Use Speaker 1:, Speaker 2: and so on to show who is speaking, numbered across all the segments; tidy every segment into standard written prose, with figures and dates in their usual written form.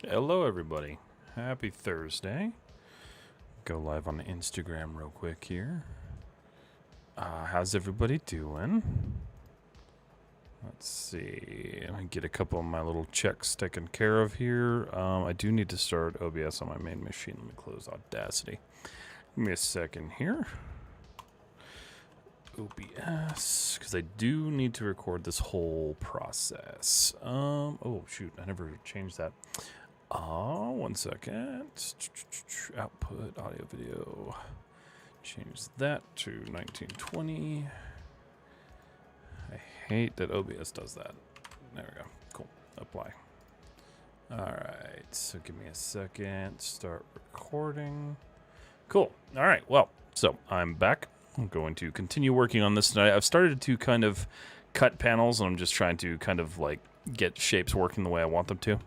Speaker 1: Hello, everybody. Happy Thursday. Go live on Instagram real quick here. How's everybody doing? Let's see. Let me get a couple of my little checks taken care of here. I do need to start OBS on my main machine. Let me close Audacity. Give me a second here. OBS, because I do need to record this whole process. Oh shoot, I never changed that. 1 second. Output, audio, video. Change that to 1920. I hate that OBS does that. There we go. Cool. Apply. Alright, so give me a second. Start recording. Cool. Alright, well, so I'm back. I'm going to continue working on this tonight. I've started to kind of cut panels, and I'm just trying to kind of like get shapes working the way I want them to.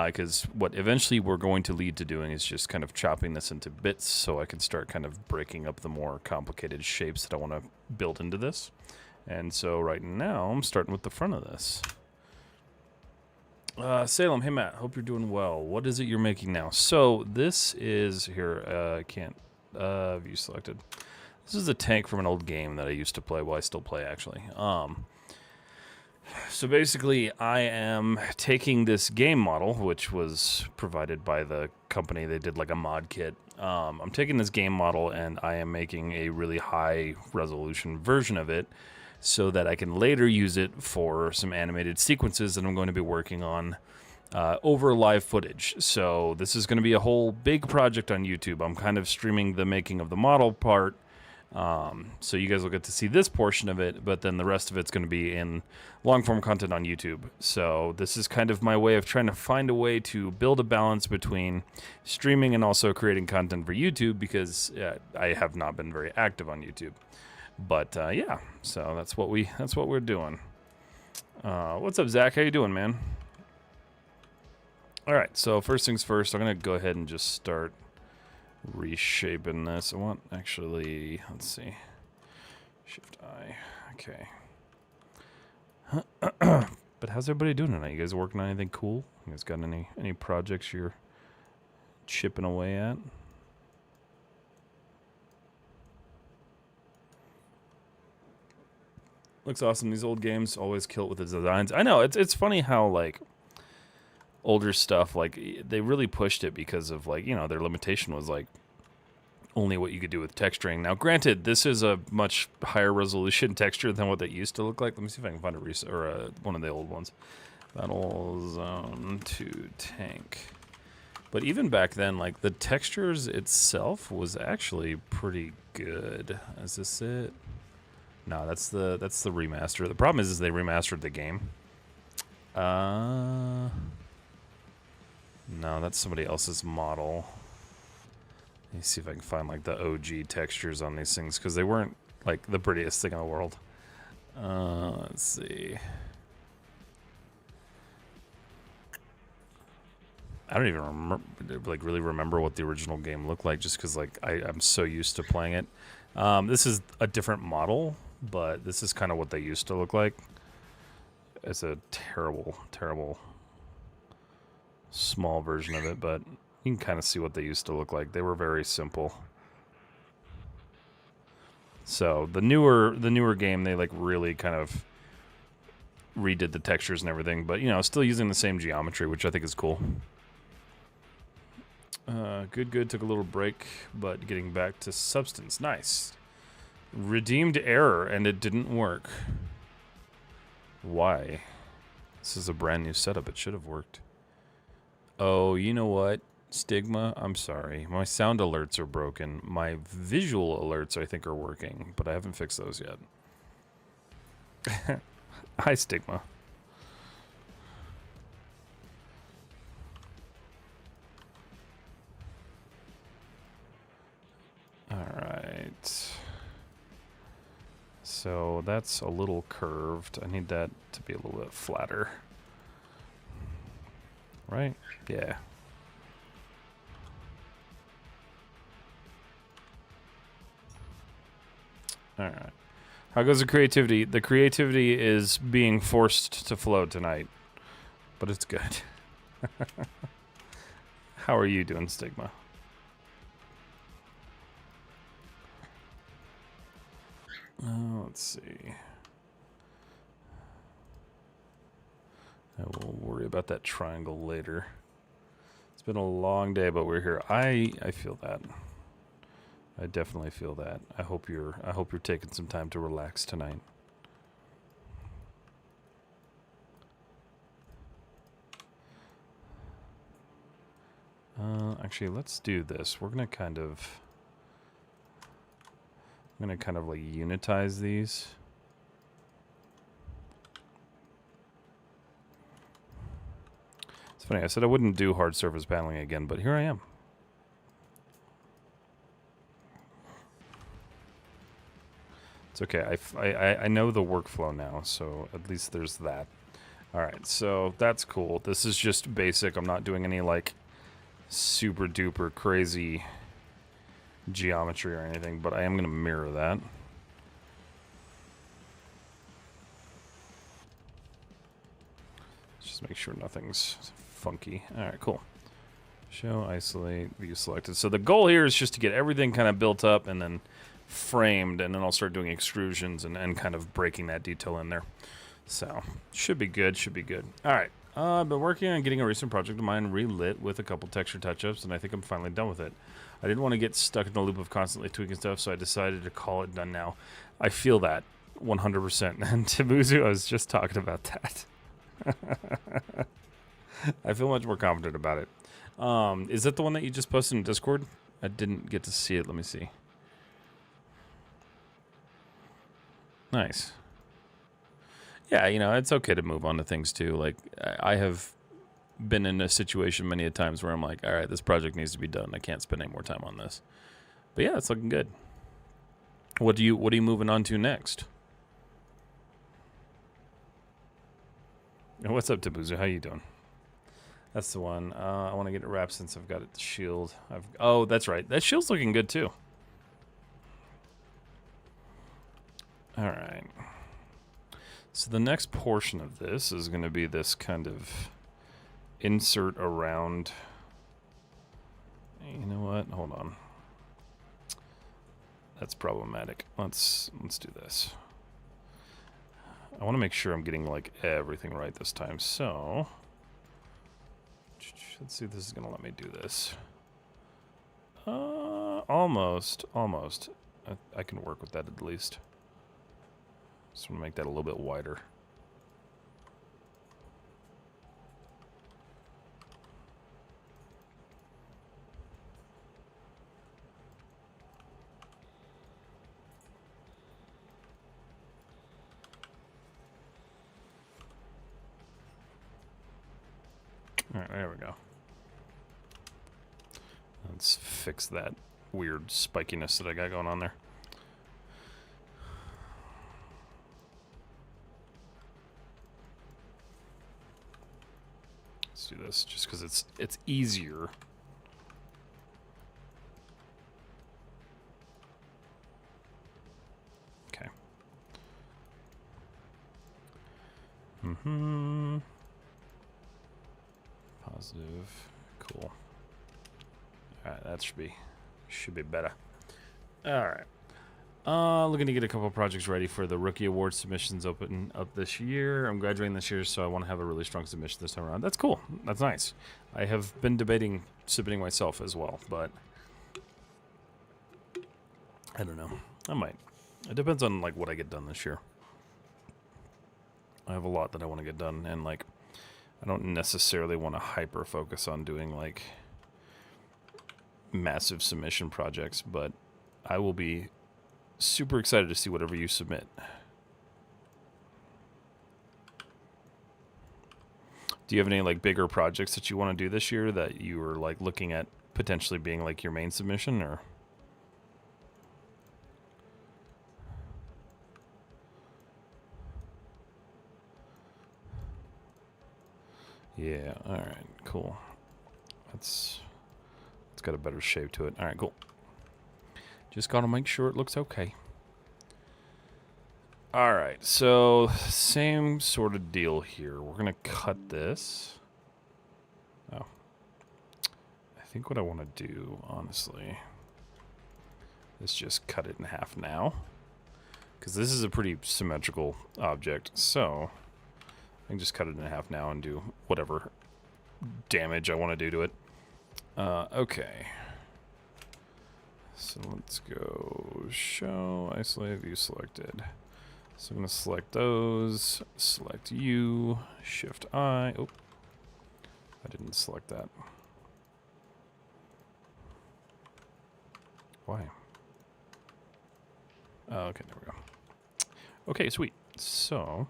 Speaker 1: Because what eventually we're going to lead to doing is just kind of chopping this into bits so I can start kind of breaking up the more complicated shapes that I want to build into this. And so right now I'm starting with the front of this. Salem, hey Matt, hope you're doing well. What is it you're making now? So this is, here, I can't, view selected. This is a tank from an old game that I used to play, well I still play actually. So basically, I am taking this game model, which was provided by the company. They did like a mod kit. I'm taking this game model and I am making a really high resolution version of it so that I can later use it for some animated sequences that I'm going to be working on over live footage. So this is going to be a whole big project on YouTube. I'm kind of streaming the making of the model part. So you guys will get to see this portion of it, but then the rest of it's going to be in long-form content on YouTube. So this is kind of my way of trying to find a way to build a balance between streaming and also creating content for YouTube, because I have not been very active on YouTube. But yeah, so that's what we're doing. What's up, Zach? How you doing, man? All right, so first things first, I'm going to go ahead and just start reshaping this. I want, actually, let's see, Shift I, okay. But how's everybody doing tonight? You guys working on anything cool? You guys got any projects you're chipping away at? Looks awesome. These old games always kill it with the designs. I know, it's funny how, like, older stuff, like, they really pushed it because of, like, you know, their limitation was, like, only what you could do with texturing. Now, granted, this is a much higher resolution texture than what that used to look like. Let me see if I can find one of the old ones. Battle Zone 2 Tank. But even back then, like, the textures itself was actually pretty good. Is this it? No, that's the remaster. The problem is they remastered the game. No, that's somebody else's model. Let me see if I can find like the OG textures on these things, because they weren't like the prettiest thing in the world. Let's see. I don't even really remember what the original game looked like, just because like I'm so used to playing it. This is a different model, but this is kind of what they used to look like. It's a terrible, terrible small version of it, but you can kind of see what they used to look like. They were very simple. So the newer game, they like really kind of redid the textures and everything, but you know, still using the same geometry, which I think is cool. Good. Took a little break, but getting back to substance. Nice. Redeemed error, and it didn't work. Why? This is a brand new setup. It should have worked. Oh, you know what? Stigma, I'm sorry. My sound alerts are broken. My visual alerts, I think, are working, but I haven't fixed those yet. Hi, Stigma. Alright. So that's a little curved. I need that to be a little bit flatter. Right? Yeah. Alright. How goes the creativity? The creativity is being forced to flow tonight. But it's good. How are you doing, Stigma? Let's see. I will worry about that triangle later. It's been a long day, but we're here. I feel that. I definitely feel that. I hope you're taking some time to relax tonight. Actually, let's do this. We're gonna kind of like unitize these. It's funny, I said I wouldn't do hard surface paneling again, but here I am. It's okay. I know the workflow now, so at least there's that. All right, so that's cool. This is just basic. I'm not doing any like super duper crazy geometry or anything, but I am going to mirror that. Just make sure nothing's funky. All right, cool. Show, isolate, view selected. So the goal here is just to get everything kind of built up and then framed, and then I'll start doing extrusions and kind of breaking that detail in there. So, should be good, should be good. All right, I've been working on getting a recent project of mine relit with a couple texture touch-ups, and I think I'm finally done with it. I didn't want to get stuck in the loop of constantly tweaking stuff, so I decided to call it done now. I feel that 100%, and Tibuzu, I was just talking about that. I feel much more confident about it. Is that the one that you just posted in Discord? I didn't get to see it. Let me see. Nice. Yeah, you know, it's okay to move on to things too. Like, I have been in a situation many a times where I'm like, all right, this project needs to be done. I can't spend any more time on this. But yeah, it's looking good. What are you moving on to next? What's up, Tabuzu? How you doing? That's the one. I want to get it wrapped since I've got it the shield. Oh, that's right. That shield's looking good too. All right. So the next portion of this is going to be this kind of insert around. You know what? Hold on. That's problematic. Let's do this. I want to make sure I'm getting like everything right this time. So let's see if this is going to let me do this. Almost. I can work with that at least. Just want to make that a little bit wider. All right, there we go. Let's fix that weird spikiness that I got going on there. Let's do this just because it's easier. Okay. Positive. Cool. Alright, that should be better. Alright. Looking to get a couple projects ready for the Rookie Award submissions open up this year. I'm graduating this year, so I want to have a really strong submission this time around. That's cool. That's nice. I have been debating submitting myself as well, but I don't know. I might. It depends on like what I get done this year. I have a lot that I want to get done, and like I don't necessarily want to hyper focus on doing like massive submission projects, but I will be super excited to see whatever you submit. Do you have any like bigger projects that you want to do this year that you were like looking at potentially being like your main submission, or? Yeah, all right, cool. It's got a better shape to it. All right, cool. Just got to make sure it looks okay. All right, so same sort of deal here. We're going to cut this. Oh. I think what I want to do, honestly, is just cut it in half now. Because this is a pretty symmetrical object, so I can just cut it in half now and do whatever damage I want to do to it. Okay. So let's go show, isolate, view selected. So I'm going to select those, select you, shift I. Oh, I didn't select that. Why? Oh, okay, there we go. Okay, sweet. So,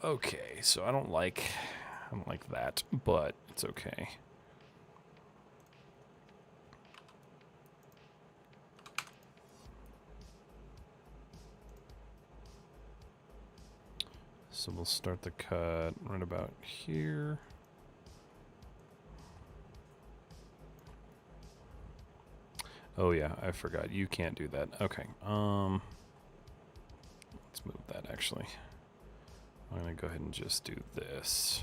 Speaker 1: okay, so I don't like that, but it's okay. So we'll start the cut right about here. Oh yeah, I forgot. You can't do that. Okay. Let's move that actually. I'm gonna go ahead and just do this.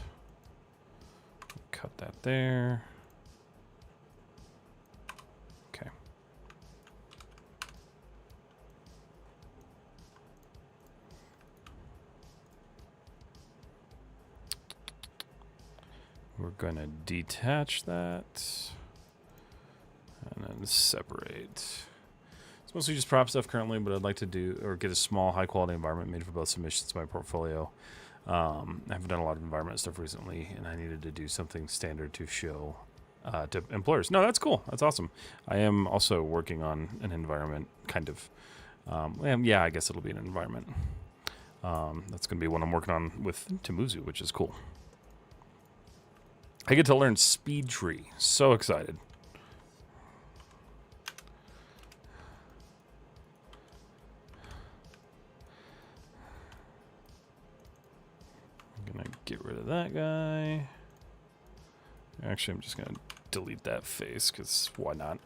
Speaker 1: Cut that there. Okay. We're gonna detach that. And then separate. It's mostly just prop stuff currently, but I'd like to do or get a small, high-quality environment made for both submissions to my portfolio. I haven't done a lot of environment stuff recently, and I needed to do something standard to show to employers. No, that's cool. That's awesome. I am also working on an environment, kind of. Yeah, I guess it'll be an environment. That's going to be one I'm working on with Timuzu, which is cool. I get to learn Speed Tree. So excited. Gonna get rid of that guy. Actually, I'm just gonna delete that face, because why not?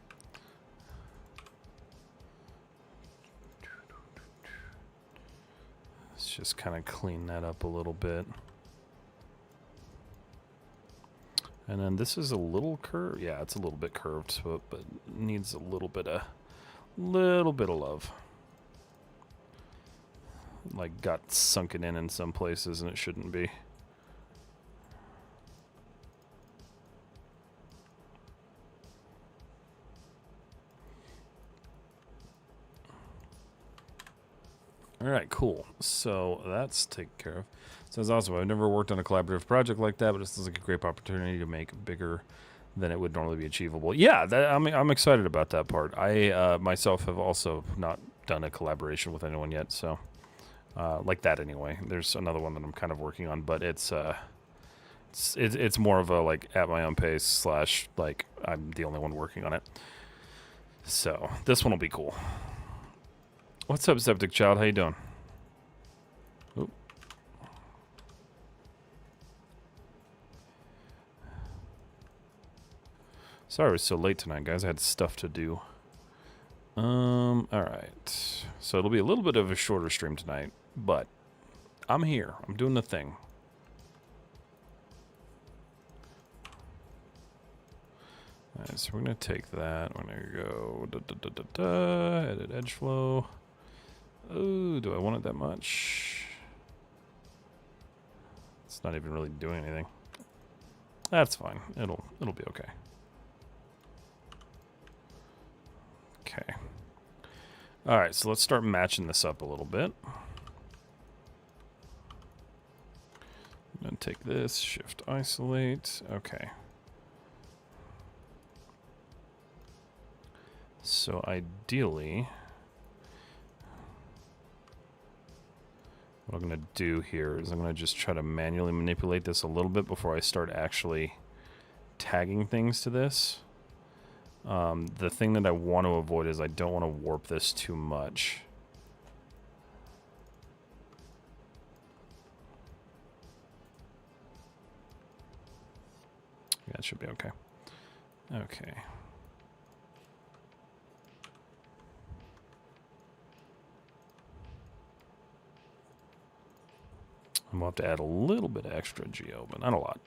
Speaker 1: Let's just kind of clean that up a little bit. And then this is a little curved. Yeah, it's a little bit curved, but needs a little bit of love. Like got sunken in some places and it shouldn't be. All right, cool. So that's taken care of. So that's awesome. I've never worked on a collaborative project like that, but it sounds like a great opportunity to make it bigger than it would normally be achievable. Yeah, I'm excited about that part. I myself have also not done a collaboration with anyone yet, so like that anyway. There's another one that I'm kind of working on, but it's more of a like at my own pace / like I'm the only one working on it. So this one will be cool. What's up, Septic Child? How you doing? Oop. Sorry I was so late tonight, guys. I had stuff to do. Alright. So it'll be a little bit of a shorter stream tonight, but I'm here. I'm doing the thing. Alright, so we're going to take that. We're going to go edit edge flow. Oh, do I want it that much? It's not even really doing anything. That's fine. It'll be okay. Okay. All right, so let's start matching this up a little bit. I'm going to take this, shift isolate. Okay. So ideally, what I'm going to do here is I'm going to just try to manually manipulate this a little bit before I start actually tagging things to this. The thing that I want to avoid is I don't want to warp this too much. Yeah, it should be okay. Okay. I'm going to have to add a little bit of extra geo, but not a lot.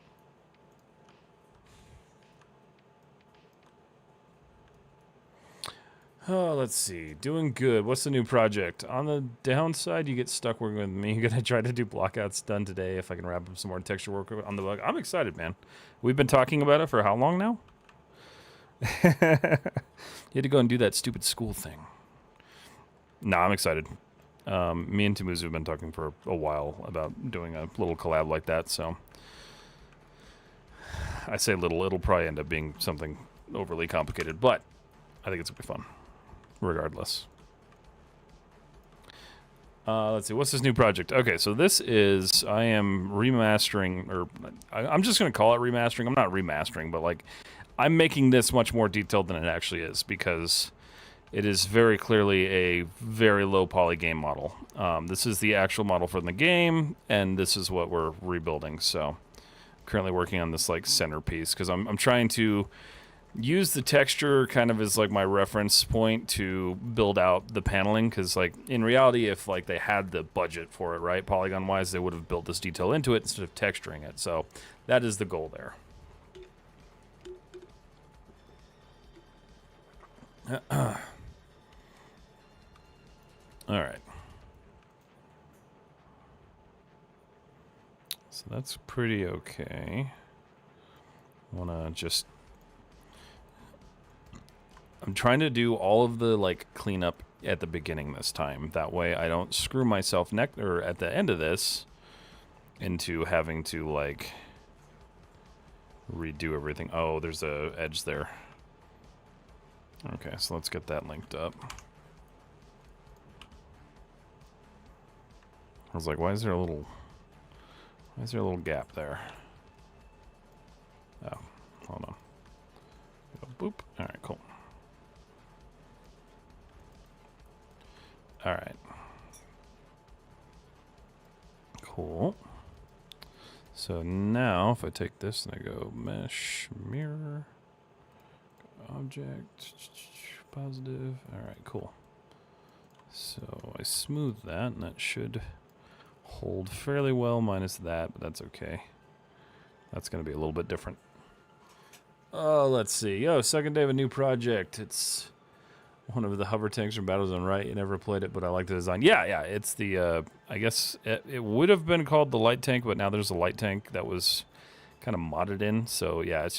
Speaker 1: Oh, let's see. Doing good. What's the new project? On the downside, you get stuck working with me. Gonna try to do blockouts done today if I can wrap up some more texture work on the bug. I'm excited, man. We've been talking about it for how long now? You had to go and do that stupid school thing. No, I'm excited. Me and Tamuzu have been talking for a while about doing a little collab like that, so I say little, it'll probably end up being something overly complicated, but I think it's gonna be fun, regardless. Let's see, what's this new project? Okay, so this is, I am remastering, or I'm just gonna call it remastering. I'm not remastering, but like, I'm making this much more detailed than it actually is, because it is very clearly a very low poly game model. This is the actual model from the game, and this is what we're rebuilding. So, currently working on this like centerpiece because I'm trying to use the texture kind of as like my reference point to build out the paneling. Because like in reality, if like they had the budget for it, right, polygon wise, they would have built this detail into it instead of texturing it. So that is the goal there. All right. So that's pretty okay. Wanna just... I'm trying to do all of the like cleanup at the beginning this time. That way I don't screw myself or at the end of this into having to like redo everything. Oh, there's a edge there. Okay, so let's get that linked up. I was like, why is there a little gap there? Oh, hold on. Boop. All right, cool. All right. Cool. So now if I take this and I go mesh, mirror, object, positive. All right, cool. So I smooth that and that should hold fairly well minus that, but that's okay. That's going to be a little bit different. Oh, let's see. Yo, second day of a new project. It's one of the hover tanks from Battlezone, right? You never played it, but I like the design. Yeah, it's the, I guess it would have been called the light tank, but now there's a light tank that was kind of modded in. So yeah, it's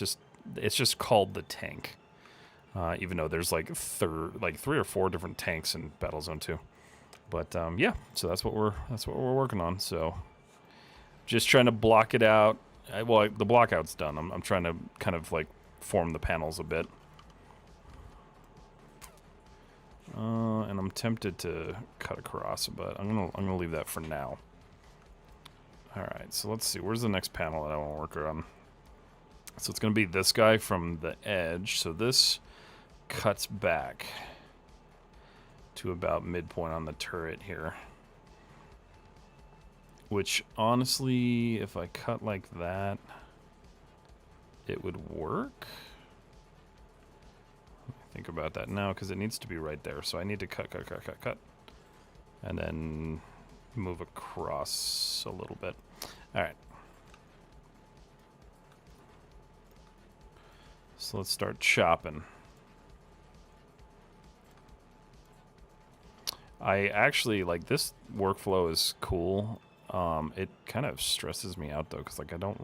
Speaker 1: just called the tank. Even though there's like 3 or 4 different tanks in Battlezone 2. But yeah, so that's what we're working on. So just trying to block it out. Well, the blockout's done. I'm trying to kind of like form the panels a bit. And I'm tempted to cut across, but I'm gonna leave that for now. All right, so let's see. Where's the next panel that I want to work on? So it's gonna be this guy from the edge. So this cuts back to about midpoint on the turret here. Which, honestly, if I cut like that, it would work. Think about that now, because it needs to be right there. So I need to cut. And then move across a little bit. All right. So let's start chopping. I actually, like, this workflow is cool. It kind of stresses me out though, because like I don't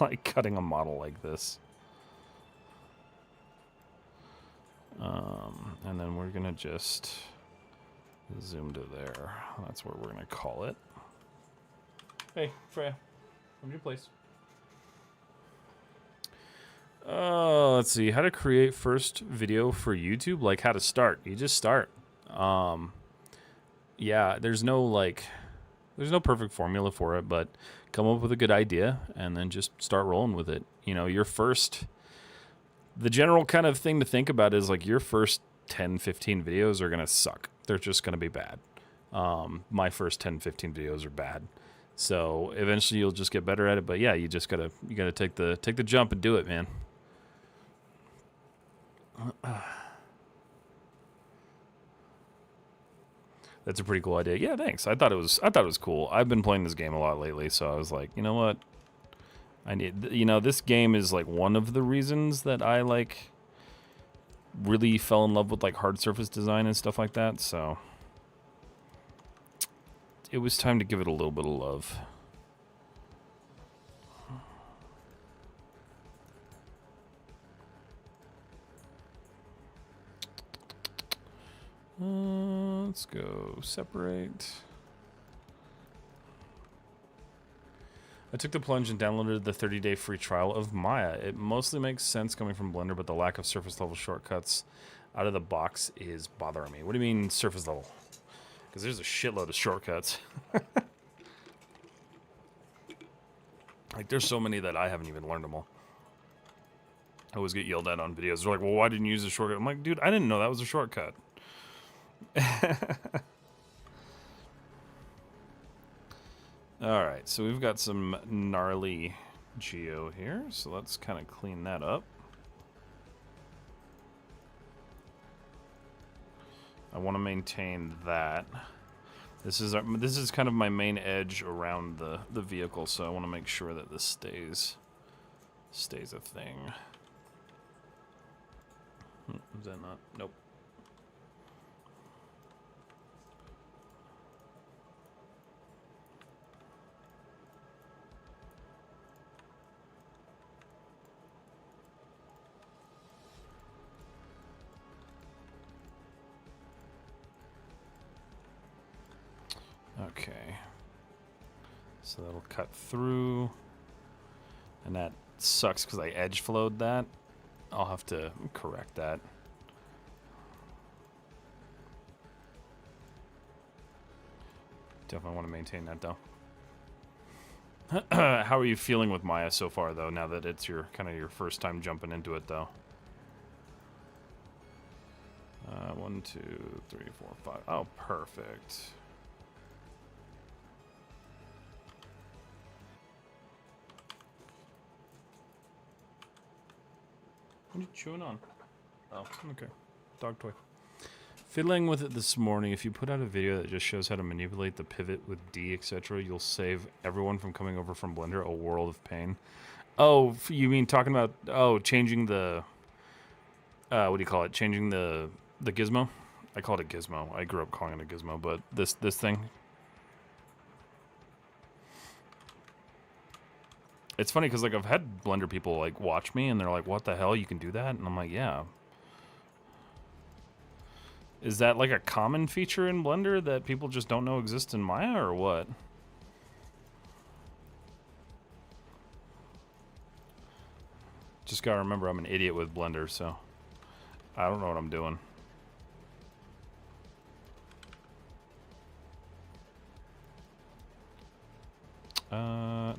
Speaker 1: like cutting a model like this. And then we're gonna just zoom to there. That's where we're gonna call it. Hey, Freya, come to your place. Let's see, how to create first video for YouTube, like how to start. You just start. Yeah, there's no perfect formula for it, but come up with a good idea and then just start rolling with it. You know, the general kind of thing to think about is like your first 10, 15 videos are going to suck. They're just going to be bad. My first 10, 15 videos are bad. So eventually you'll just get better at it. But yeah, you gotta take the jump and do it, man. That's a pretty cool idea. Yeah, thanks. I thought it was cool. I've been playing this game a lot lately, so I was like, you know what? This game is like one of the reasons that I like really fell in love with like hard surface design and stuff like that, so it was time to give it a little bit of love. Let's go separate. I took the plunge and downloaded the 30-day free trial of Maya. It mostly makes sense coming from Blender, but the lack of surface level shortcuts out of the box is bothering me. What do you mean surface level? Because there's a shitload of shortcuts. Like, there's so many that I haven't even learned them all. I always get yelled at on videos. They're like, well, why didn't you use a shortcut? I'm like, dude, I didn't know that was a shortcut. Alright, so we've got some gnarly geo here, so let's kind of clean that up. I want to maintain that. This is kind of my main edge around the vehicle, so I want to make sure that this stays a thing. Is that not? Nope. Okay, so that'll cut through, and that sucks because I edge flowed that. I'll have to correct that. Definitely want to maintain that though. How are you feeling with Maya so far though, now that it's your kind of your first time jumping into it though? 1, 2, 3, 4, 5. Oh, perfect. What are you chewing on? Oh, okay. Dog toy. Fiddling with it this morning. If you put out a video that just shows how to manipulate the pivot with D, etc., you'll save everyone from coming over from Blender a world of pain. Oh, you mean talking about, changing the, what do you call it? Changing the gizmo? I call it a gizmo. I grew up calling it a gizmo, but this thing. It's funny because, like, I've had Blender people, like, watch me, and they're like, what the hell, you can do that? And I'm like, yeah. Is that, like, a common feature in Blender that people just don't know exists in Maya, or what? Just gotta remember I'm an idiot with Blender, so I don't know what I'm doing.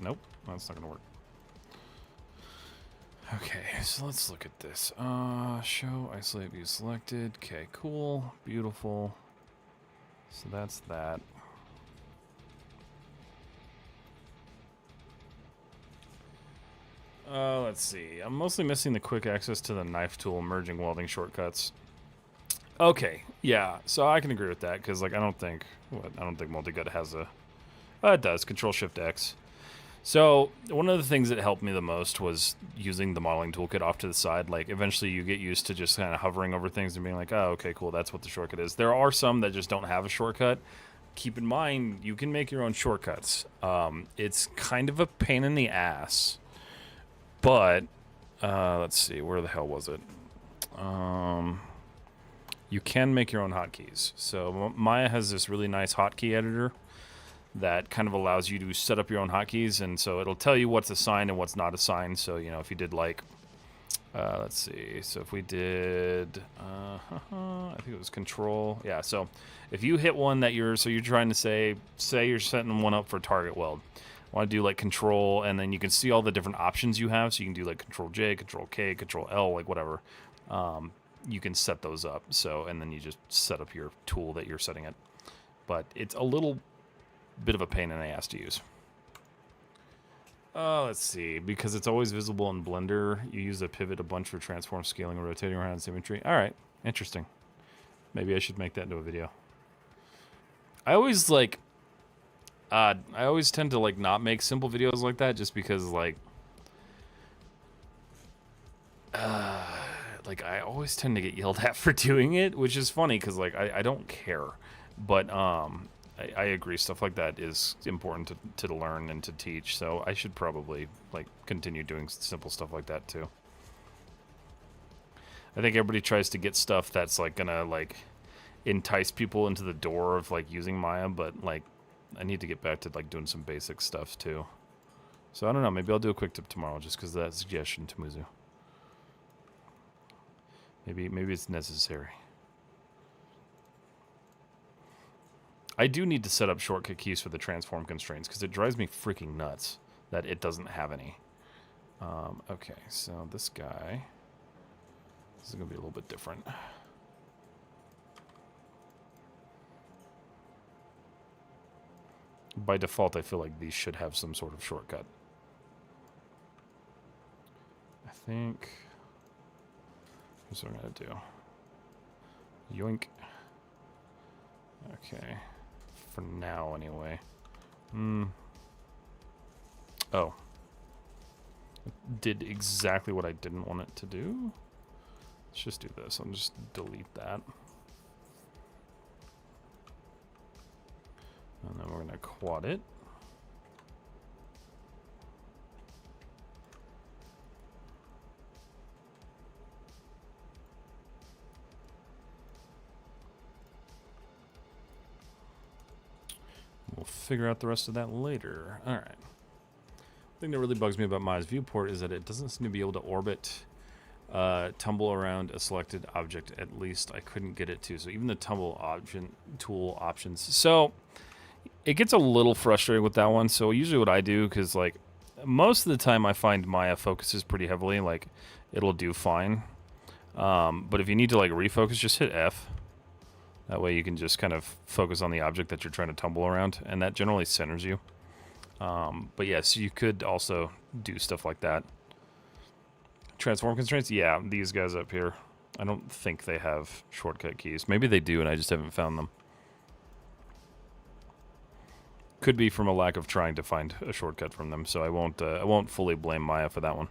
Speaker 1: Nope, that's not gonna work. Okay, so let's look at this. Show isolate view selected. Okay, cool, beautiful. So that's that. Let's see. I'm mostly missing the quick access to the knife tool, merging welding shortcuts. Okay, yeah. So I can agree with that because, like, I don't think multi-gut has a. It does. Control-Shift-X. So one of the things that helped me the most was using the modeling toolkit off to the side. Like, eventually you get used to just kind of hovering over things and being like, oh, okay, cool, that's what the shortcut is. There are some that just don't have a shortcut. Keep in mind, you can make your own shortcuts. It's kind of a pain in the ass. But, let's see, where the hell was it? You can make your own hotkeys. So Maya has this really nice hotkey editor that kind of allows you to set up your own hotkeys, and so it'll tell you what's assigned and what's not assigned. So, you know, if you did like, let's see, so if we did, I think it was control, yeah, so if you hit one that you're trying to say you're setting one up for target weld, want to do like control, and then you can see all the different options you have, so you can do like control J, control K, control L, like whatever, you can set those up, so, and then you just set up your tool that you're setting it, but it's a little bit of a pain in the ass to use. Let's see, because it's always visible in Blender, you use a pivot a bunch for transform, scaling, and rotating around its symmetry. Alright, interesting. Maybe I should make that into a video. I always, like, I always tend to, like, not make simple videos like that, just because, like, like, I always tend to get yelled at for doing it, which is funny because, like, I don't care. But I agree. Stuff like that is important to learn and to teach. So I should probably, like, continue doing simple stuff like that, too. I think everybody tries to get stuff that's, like, gonna, like, entice people into the door of, like, using Maya. But, like, I need to get back to, like, doing some basic stuff, too. So I don't know. Maybe I'll do a quick tip tomorrow just because of that suggestion, Tumuzu. Maybe it's necessary. I do need to set up shortcut keys for the transform constraints because it drives me freaking nuts that it doesn't have any. Okay, so this guy, this is going to be a little bit different. By default, I feel like these should have some sort of shortcut. I think... Here's what I'm going to do. Yoink. Okay. For now, anyway. Oh. It did exactly what I didn't want it to do. Let's just do this. I'll just delete that. And then we're going to quad it. We'll figure out the rest of that later. All right. The thing that really bugs me about Maya's viewport is that it doesn't seem to be able to orbit, tumble around a selected object. At least I couldn't get it to. So even the tumble tool options. So it gets a little frustrating with that one. So usually what I do, because like most of the time I find Maya focuses pretty heavily, like it'll do fine. But if you need to like refocus, just hit F. That way you can just kind of focus on the object that you're trying to tumble around, and that generally centers you. But yes, you could also do stuff like that. Transform constraints? Yeah, these guys up here. I don't think they have shortcut keys. Maybe they do, and I just haven't found them. Could be from a lack of trying to find a shortcut from them, so I won't fully blame Maya for that one.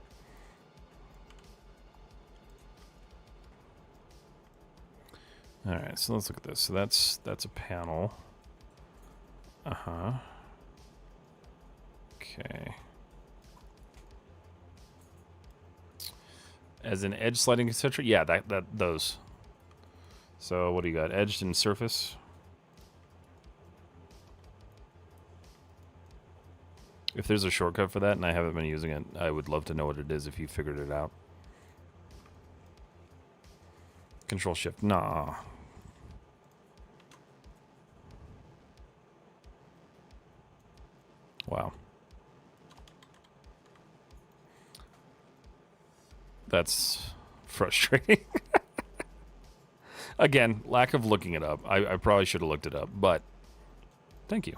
Speaker 1: All right, so let's look at this. So that's a panel. Okay. As in edge sliding, etc. Yeah, those. So what do you got? Edged and surface. If there's a shortcut for that and I haven't been using it, I would love to know what it is if you figured it out. Control Shift. Nah. Wow. That's frustrating. Again, lack of looking it up. I probably should have looked it up, but thank you.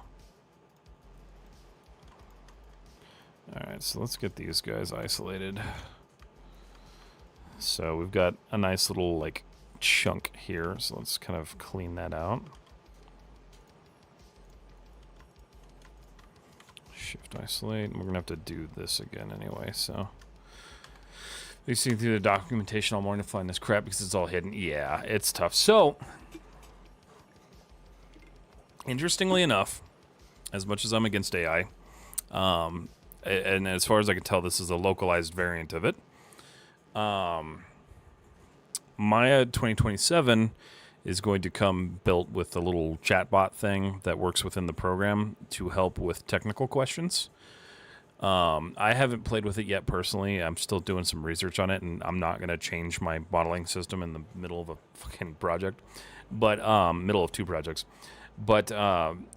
Speaker 1: Alright, so let's get these guys isolated. So we've got a nice little, like, chunk here, so let's kind of clean that out. Shift isolate, and we're gonna have to do this again anyway, so. Been seeing through the documentation all morning to find this crap because it's all hidden. Yeah, it's tough. So, interestingly enough, as much as I'm against AI, and as far as I can tell, this is a localized variant of it. Maya 2027 is going to come built with a little chatbot thing that works within the program to help with technical questions. I haven't played with it yet personally. I'm still doing some research on it, and I'm not going to change my modeling system in the middle of a fucking project, but middle of two projects. But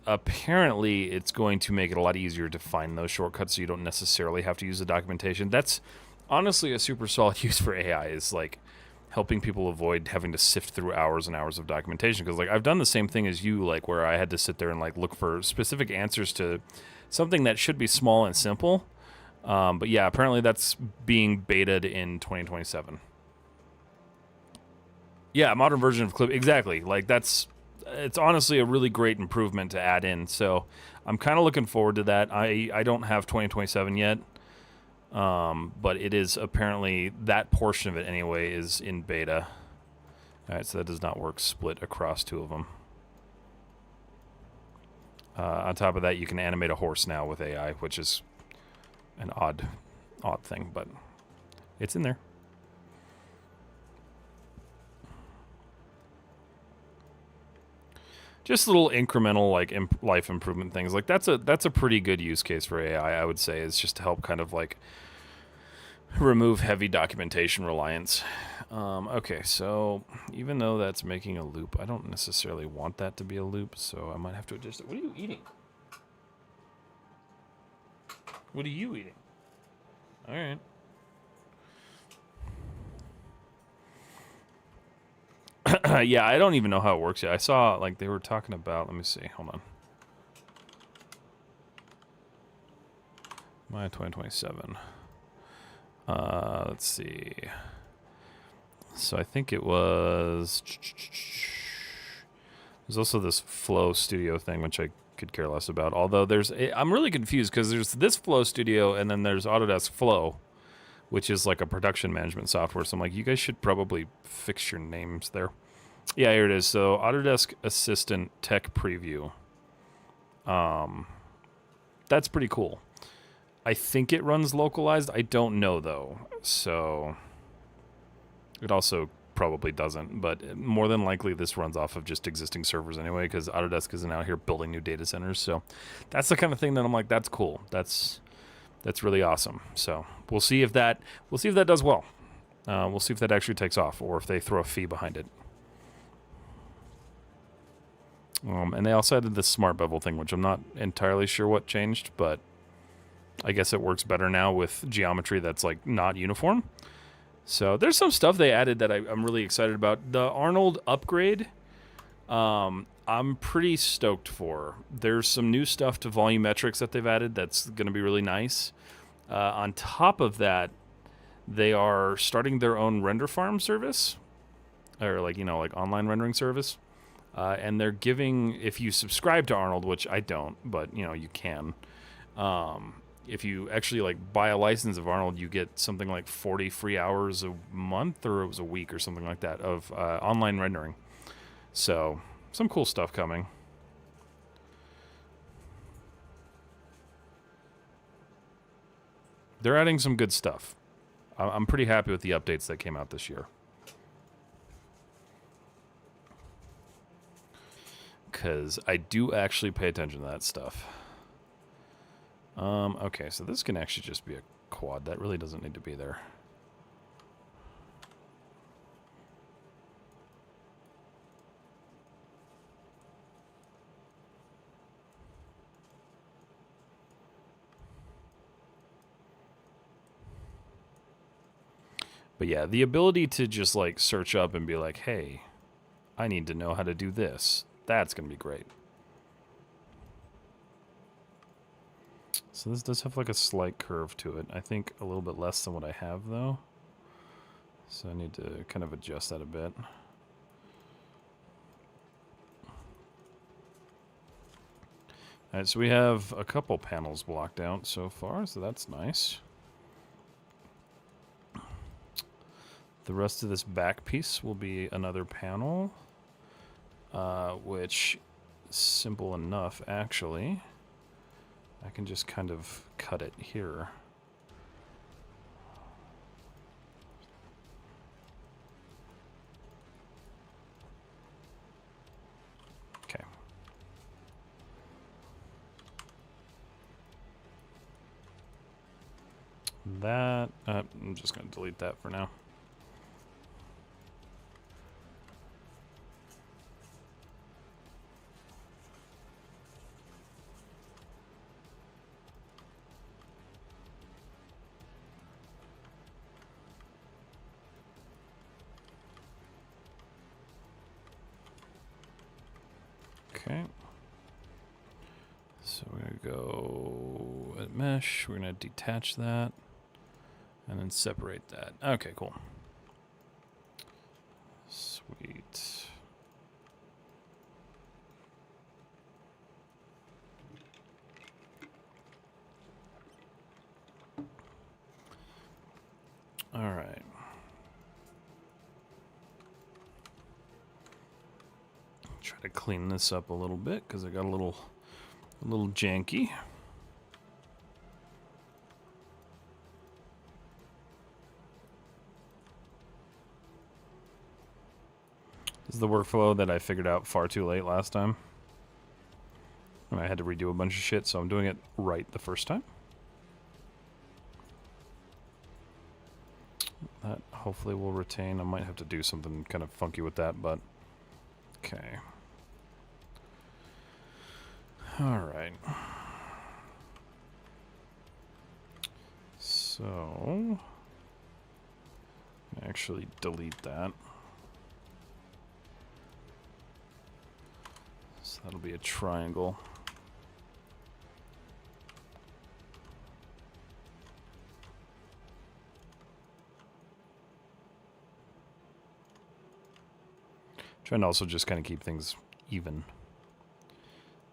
Speaker 1: apparently it's going to make it a lot easier to find those shortcuts so you don't necessarily have to use the documentation. That's honestly a super solid use for AI, is like helping people avoid having to sift through hours and hours of documentation. Because like I've done the same thing as you, like where I had to sit there and like look for specific answers to something that should be small and simple. But yeah, apparently that's being betaed in 2027. Yeah, a modern version of Clip. Exactly. Like it's honestly a really great improvement to add in. So I'm kind of looking forward to that. I don't have 2027 yet. But it is apparently, that portion of it anyway is in beta. All right, so that does not work split across two of them. On top of that, you can animate a horse now with AI, which is an odd thing, but it's in there. Just little incremental like life improvement things. Like that's a pretty good use case for AI, I would say, is just to help kind of like remove heavy documentation reliance. Okay, so even though that's making a loop, I don't necessarily want that to be a loop, so I might have to adjust it. What are you eating? What are you eating? All right. Yeah, I don't even know how it works yet. I saw, like, they were talking about... Let me see. Hold on. Maya 2027. Let's see. So I think it was... There's also this Flow Studio thing, which I could care less about. Although there's... I'm really confused, because there's this Flow Studio, and then there's Autodesk Flow, which is like a production management software. So I'm like, you guys should probably fix your names there. Yeah, here it is. So Autodesk Assistant Tech Preview. That's pretty cool. I think it runs localized. I don't know, though. So it also probably doesn't. But more than likely, this runs off of just existing servers anyway, because Autodesk isn't out here building new data centers. So that's the kind of thing that I'm like, that's cool. That's really awesome. So we'll see if that does well. We'll see if that actually takes off, or if they throw a fee behind it. And they also added this smart bevel thing, which I'm not entirely sure what changed, but I guess it works better now with geometry that's like not uniform. So there's some stuff they added that I'm really excited about. The Arnold upgrade, I'm pretty stoked for. There's some new stuff to volumetrics that they've added that's going to be really nice. On top of that, they are starting their own render farm service, or like, you know, like online rendering service. And they're giving, if you subscribe to Arnold, which I don't, but, you know, you can. If you actually, like, buy a license of Arnold, you get something like 40 free hours a month, or it was a week or something like that, of online rendering. So, some cool stuff coming. They're adding some good stuff. I'm pretty happy with the updates that came out this year. Because I do actually pay attention to that stuff. Okay, so this can actually just be a quad. That really doesn't need to be there. But yeah, the ability to just like search up and be like, hey, I need to know how to do this. That's going to be great. So this does have like a slight curve to it. I think a little bit less than what I have, though. So I need to kind of adjust that a bit. All right, so we have a couple panels blocked out so far, so that's nice. The rest of this back piece will be another panel, which is simple enough, actually. I can just kind of cut it here. Okay. That, I'm just going to delete that for now. Okay. So we're going to go at mesh. We're going to detach that and then separate that. Okay, cool. Sweet. Try to clean this up a little bit because I got a little janky. This is the workflow that I figured out far too late last time. And I had to redo a bunch of shit, so I'm doing it right the first time. That hopefully will retain. I might have to do something kind of funky with that, but okay. Alright. So, actually delete that. So that'll be a triangle. Trying to also just kind of keep things even.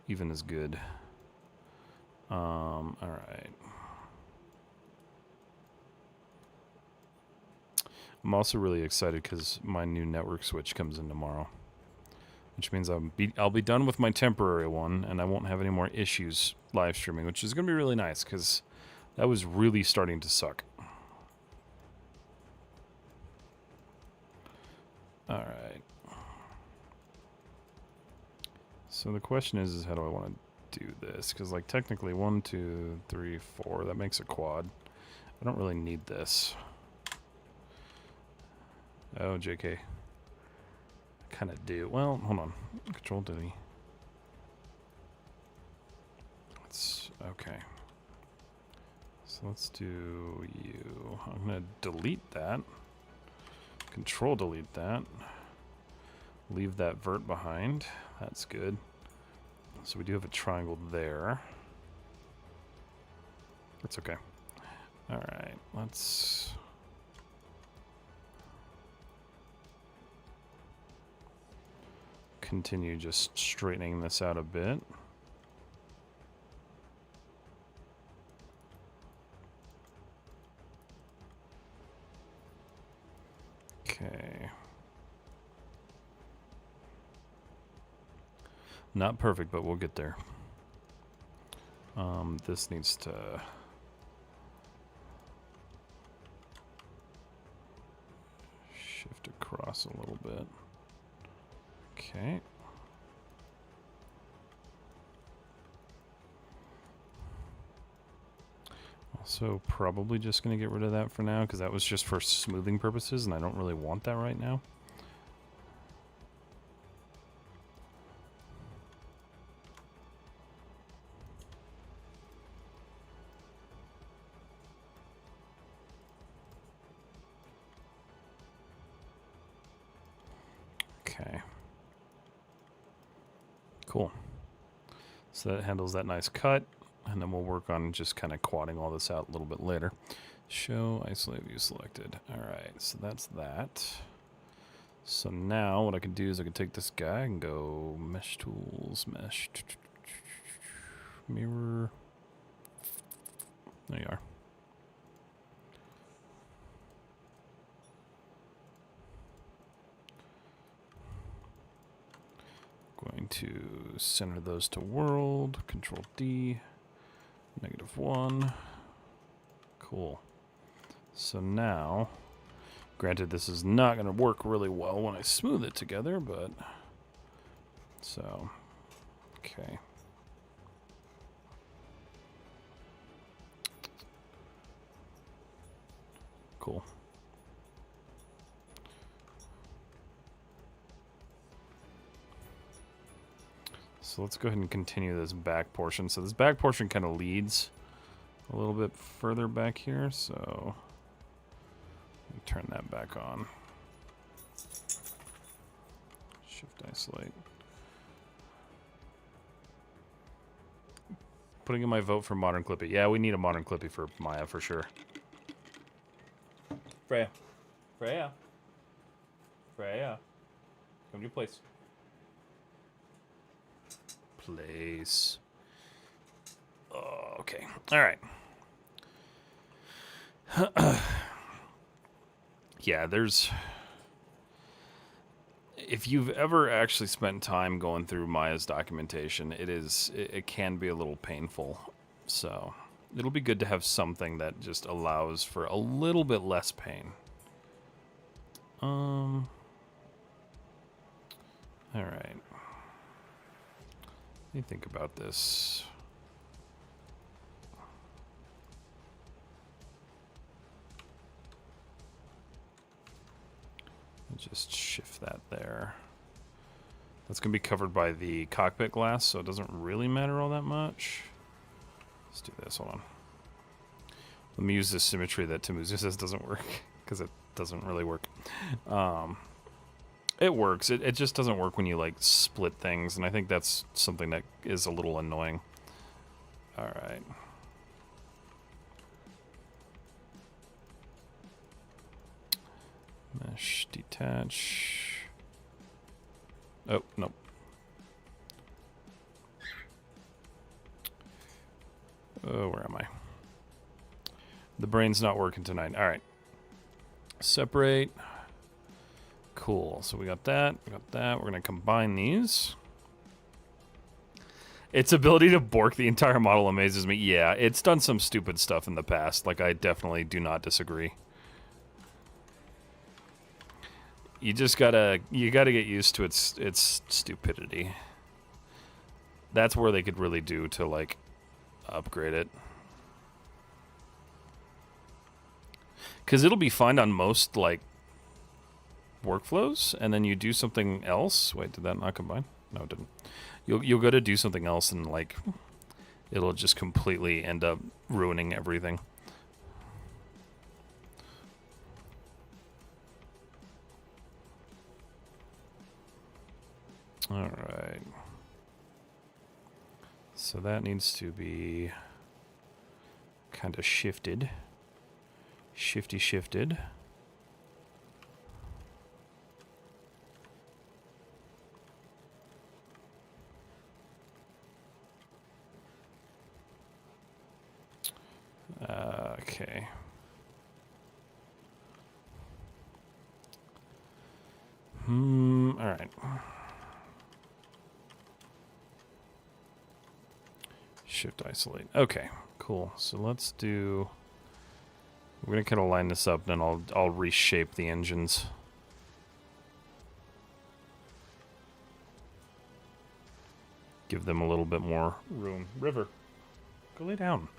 Speaker 1: Even is good. All right. I'm also really excited because my new network switch comes in tomorrow, which means I'll be done with my temporary one, and I won't have any more issues live streaming, which is going to be really nice because that was really starting to suck. All right. So the question is how do I want to do this? Because, like, technically 1, 2, 3, 4, that makes a quad. I don't really need this. Oh, JK. I kind of do. Well, hold on. Control D. Let's, okay. So let's do you. I'm going to delete that. Control delete that. Leave that vert behind. That's good. So we do have a triangle there. That's okay. Alright, let's... continue just straightening this out a bit. Okay. Not perfect, but we'll get there. This needs to... shift across a little bit. Okay. Also, probably just going to get rid of that for now, because that was just for smoothing purposes, and I don't really want that right now. Okay. Cool. So that handles that nice cut, and then we'll work on just kind of quadding all this out a little bit later. Show isolate view selected. Alright, so that's that. So now what I can do is I can take this guy and go mesh tools, mesh, mirror. There you are. Going to center those to world, Control D, -1. Cool. So now, granted this is not going to work really well when I smooth it together, but, so, okay. Cool. So let's go ahead and continue this back portion. So this back portion kind of leads a little bit further back here, so turn that back on. Shift isolate. Putting in my vote for modern Clippy. Yeah, we need a modern Clippy for Maya for sure. Freya. Freya. Freya. Come to your place. Place. Oh, okay. All right. Yeah, there's... if you've ever actually spent time going through Maya's documentation, it can be a little painful. So it'll be good to have something that just allows for a little bit less pain. All right. Let me think about this. Just shift that there. That's going to be covered by the cockpit glass, so it doesn't really matter all that much. Let's do this. Hold on. Let me use this symmetry that Timuzu says doesn't work, because it doesn't really work. It works. It just doesn't work when you, like, split things, and I think that's something that is a little annoying. All right. Mesh, detach. Oh, nope. Oh, where am I? The brain's not working tonight. All right. Separate. Cool. So we got that. We got that. We're going to combine these. Its ability to bork the entire model amazes me. Yeah, it's done some stupid stuff in the past. Like, I definitely do not disagree. You just gotta get used to its stupidity. That's where they could really do to, like, upgrade it. Because it'll be fine on most, like, workflows, and then you do something else. Wait, did that not combine? No, it didn't. You'll go to do something else, and, like, it'll just completely end up ruining everything. All right. So that needs to be kind of shifted. Shifted. Okay. All right. Shift isolate. Okay, cool. So let's do. We're gonna kind of line this up, then I'll reshape the engines. Give them a little bit more room. River, go lay down.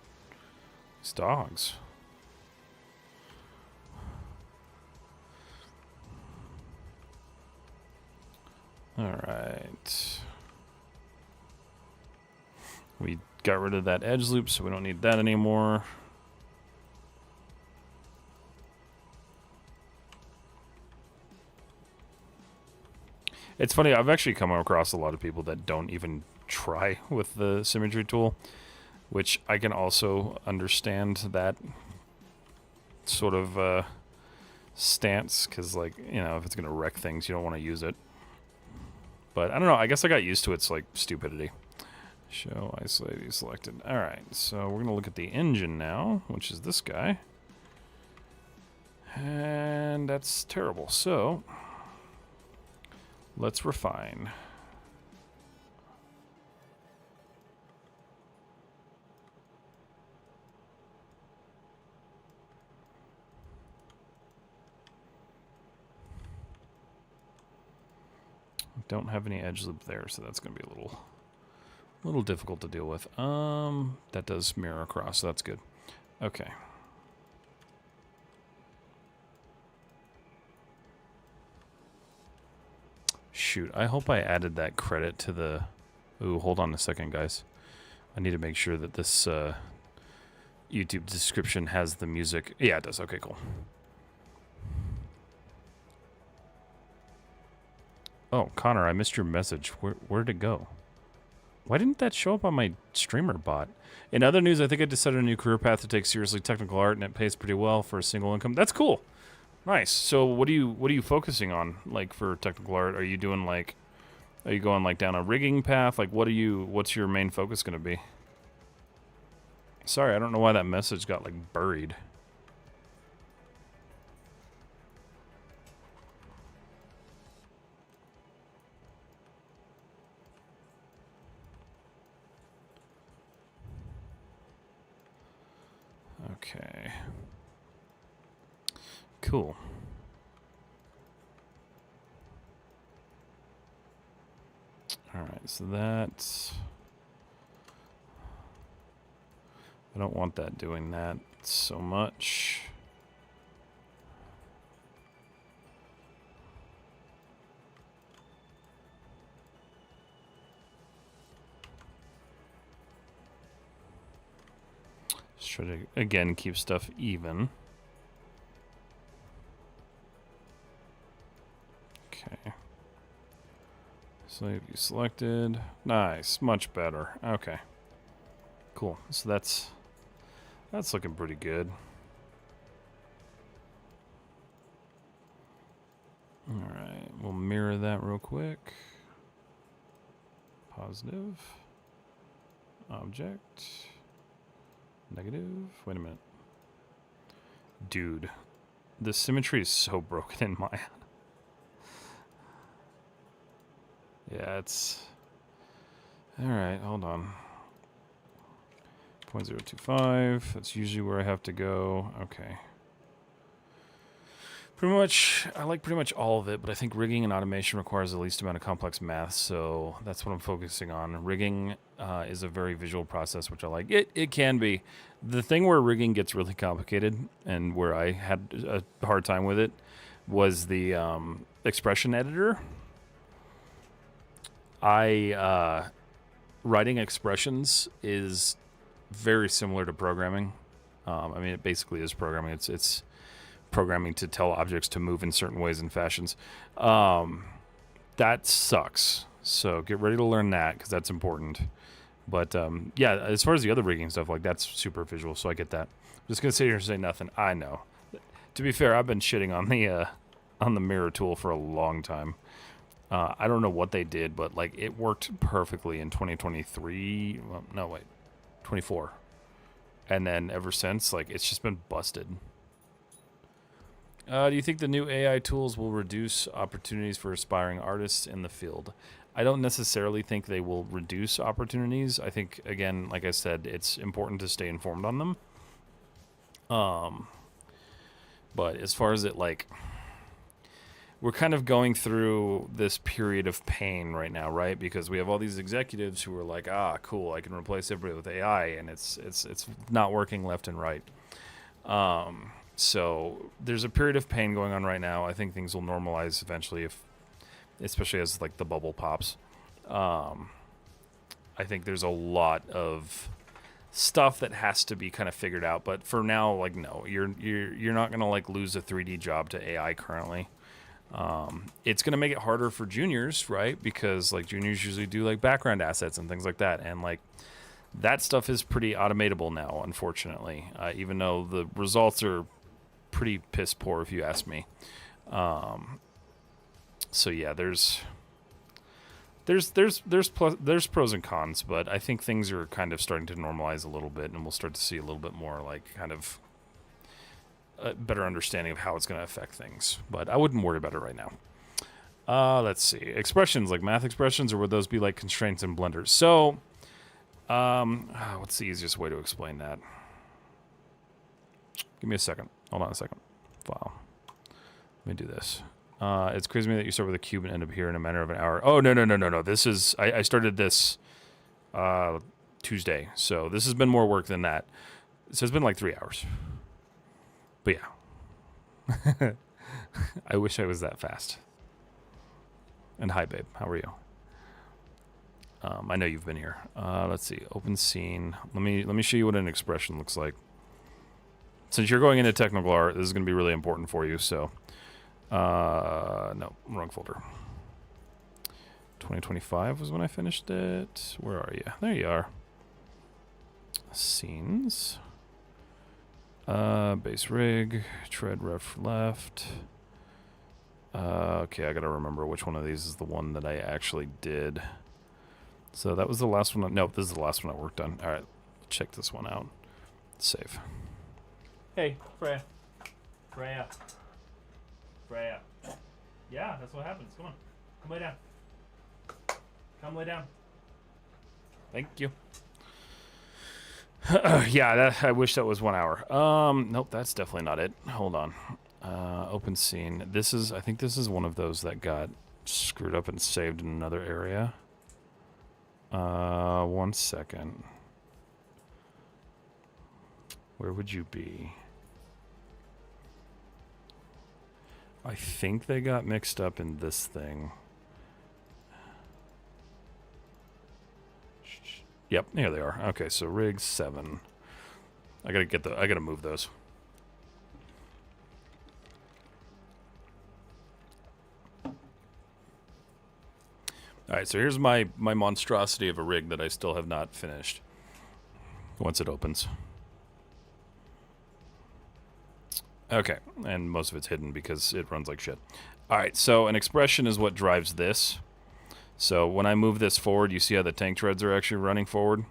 Speaker 1: These dogs. All right. We got rid of that edge loop, so we don't need that anymore. It's funny, I've actually come across a lot of people that don't even try with the symmetry tool, which I can also understand that sort of stance, because, like, you know, if it's going to wreck things, you don't want to use it. But I don't know, I guess I got used to its, like, stupidity. Show isolate selected. Alright, so we're going to look at the engine now, which is this guy. And that's terrible. So let's refine. Don't have any edge loop there, so that's going to be a little difficult to deal with. That does mirror across, so that's good. Okay. Shoot, I hope I added that credit to the... Ooh, hold on a second, guys. I need to make sure that this YouTube description has the music. Yeah, it does. Okay, cool. Oh, Connor, I missed your message. Where'd it go? Why didn't that show up on my streamer bot? In other news, I think I decided a new career path to take seriously technical art, and it pays pretty well for a single income. That's cool. Nice. So what are you focusing on, like, for technical art? Are you doing, like, are you going, like, down a rigging path? Like, what's your main focus going to be? Sorry, I don't know why that message got, like, buried. Okay. Cool. All right, so that's... I don't want that doing that so much. Just try to, again, keep stuff even. Okay. So you selected. Nice, much better. Okay. Cool. So that's looking pretty good. All right, we'll mirror that real quick. Positive. Object. Negative. Wait a minute. Dude, the symmetry is so broken in Maya. Yeah, it's... Alright, hold on. 0.025. That's usually where I have to go. Okay. Pretty much, I like pretty much all of it, but I think rigging and automation requires the least amount of complex math, so that's what I'm focusing on. Rigging is a very visual process, which I like. It can be. The thing where rigging gets really complicated, and where I had a hard time with it, was the expression editor. Writing expressions is very similar to programming. I mean, it basically is programming. It's programming to tell objects to move in certain ways and fashions. That sucks. So get ready to learn that, because that's important. But yeah, as far as the other rigging stuff, like, that's super visual, so I get that. I'm just gonna sit here and say nothing. I know. To be fair, I've been shitting on the mirror tool for a long time. I don't know what they did, but like, it worked perfectly in 2023. Well, no, wait, 24. And then ever since, like, it's just been busted. Do you think the new AI tools will reduce opportunities for aspiring artists in the field? I don't necessarily think they will reduce opportunities. I think, again, like I said, it's important to stay informed on them. But as far as it, like, we're kind of going through this period of pain right now, right? Because we have all these executives who are like, ah, cool, I can replace everybody with AI, and it's not working left and right. So there's a period of pain going on right now. I think things will normalize eventually, especially as like the bubble pops. I think there's a lot of stuff that has to be kind of figured out. But for now, like, no, you're not gonna like lose a 3D job to AI currently. It's gonna make it harder for juniors, right? Because like juniors usually do like background assets and things like that, and like that stuff is pretty automatable now, unfortunately. Even though the results are pretty piss poor, if you ask me. So yeah, there's pros and cons, but I think things are kind of starting to normalize a little bit, and we'll start to see a little bit more like kind of a better understanding of how it's going to affect things. But I wouldn't worry about it right now. Let's see, expressions like math expressions, or would those be like constraints in Blender? So, what's the easiest way to explain that? Give me a second. Hold on a second. File. Let me do this. It's crazy to me that you start with a cube and end up here in a matter of an hour. Oh, no. This is... I started this Tuesday, so this has been more work than that. So it's been like 3 hours. But yeah. I wish I was that fast. And hi, babe. How are you? I know you've been here. Let's see. Open scene. Let me show you what an expression looks like. Since you're going into technical art, this is going to be really important for you, so... no, wrong folder. 2025 was when I finished it. Where are you? There you are. Scenes. Base rig. Tread ref left. Okay, I gotta remember which one of these is the one that I actually did. So that was the last one. No, this is the last one I worked on. Alright, check this one out. Save. Hey, Freya. Freya. Freya. Yeah, that's what happens. Come on. Come lay down. Come lay down. Thank you. Yeah, I wish that was 1 hour. Nope, that's definitely not it. Hold on. Open scene. I think this is one of those that got screwed up and saved in another area. 1 second. Where would you be? I think they got mixed up in this thing. Yep, here they are. Okay, so rig 7. I gotta move those. Alright, so here's my monstrosity of a rig that I still have not finished. Once it opens. Okay, and most of it's hidden because it runs like shit. Alright, so an expression is what drives this. So when I move this forward, you see how the tank treads are actually running forward?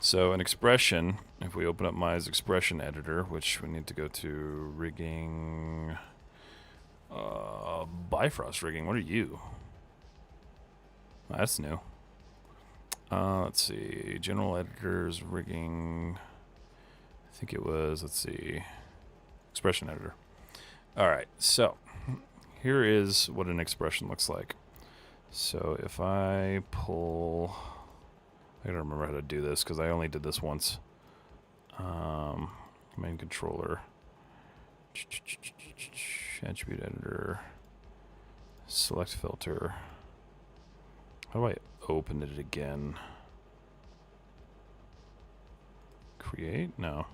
Speaker 1: So an expression, if we open up my expression editor, which we need to go to rigging... Bifrost rigging, what are you? That's new. Let's see, general editors, rigging... I think it was, let's see... Expression editor. Alright, so here is what an expression looks like. So if I pull... I gotta remember how to do this because I only did this once. Main controller. Attribute editor. Select filter. How do I open it again? Create? No.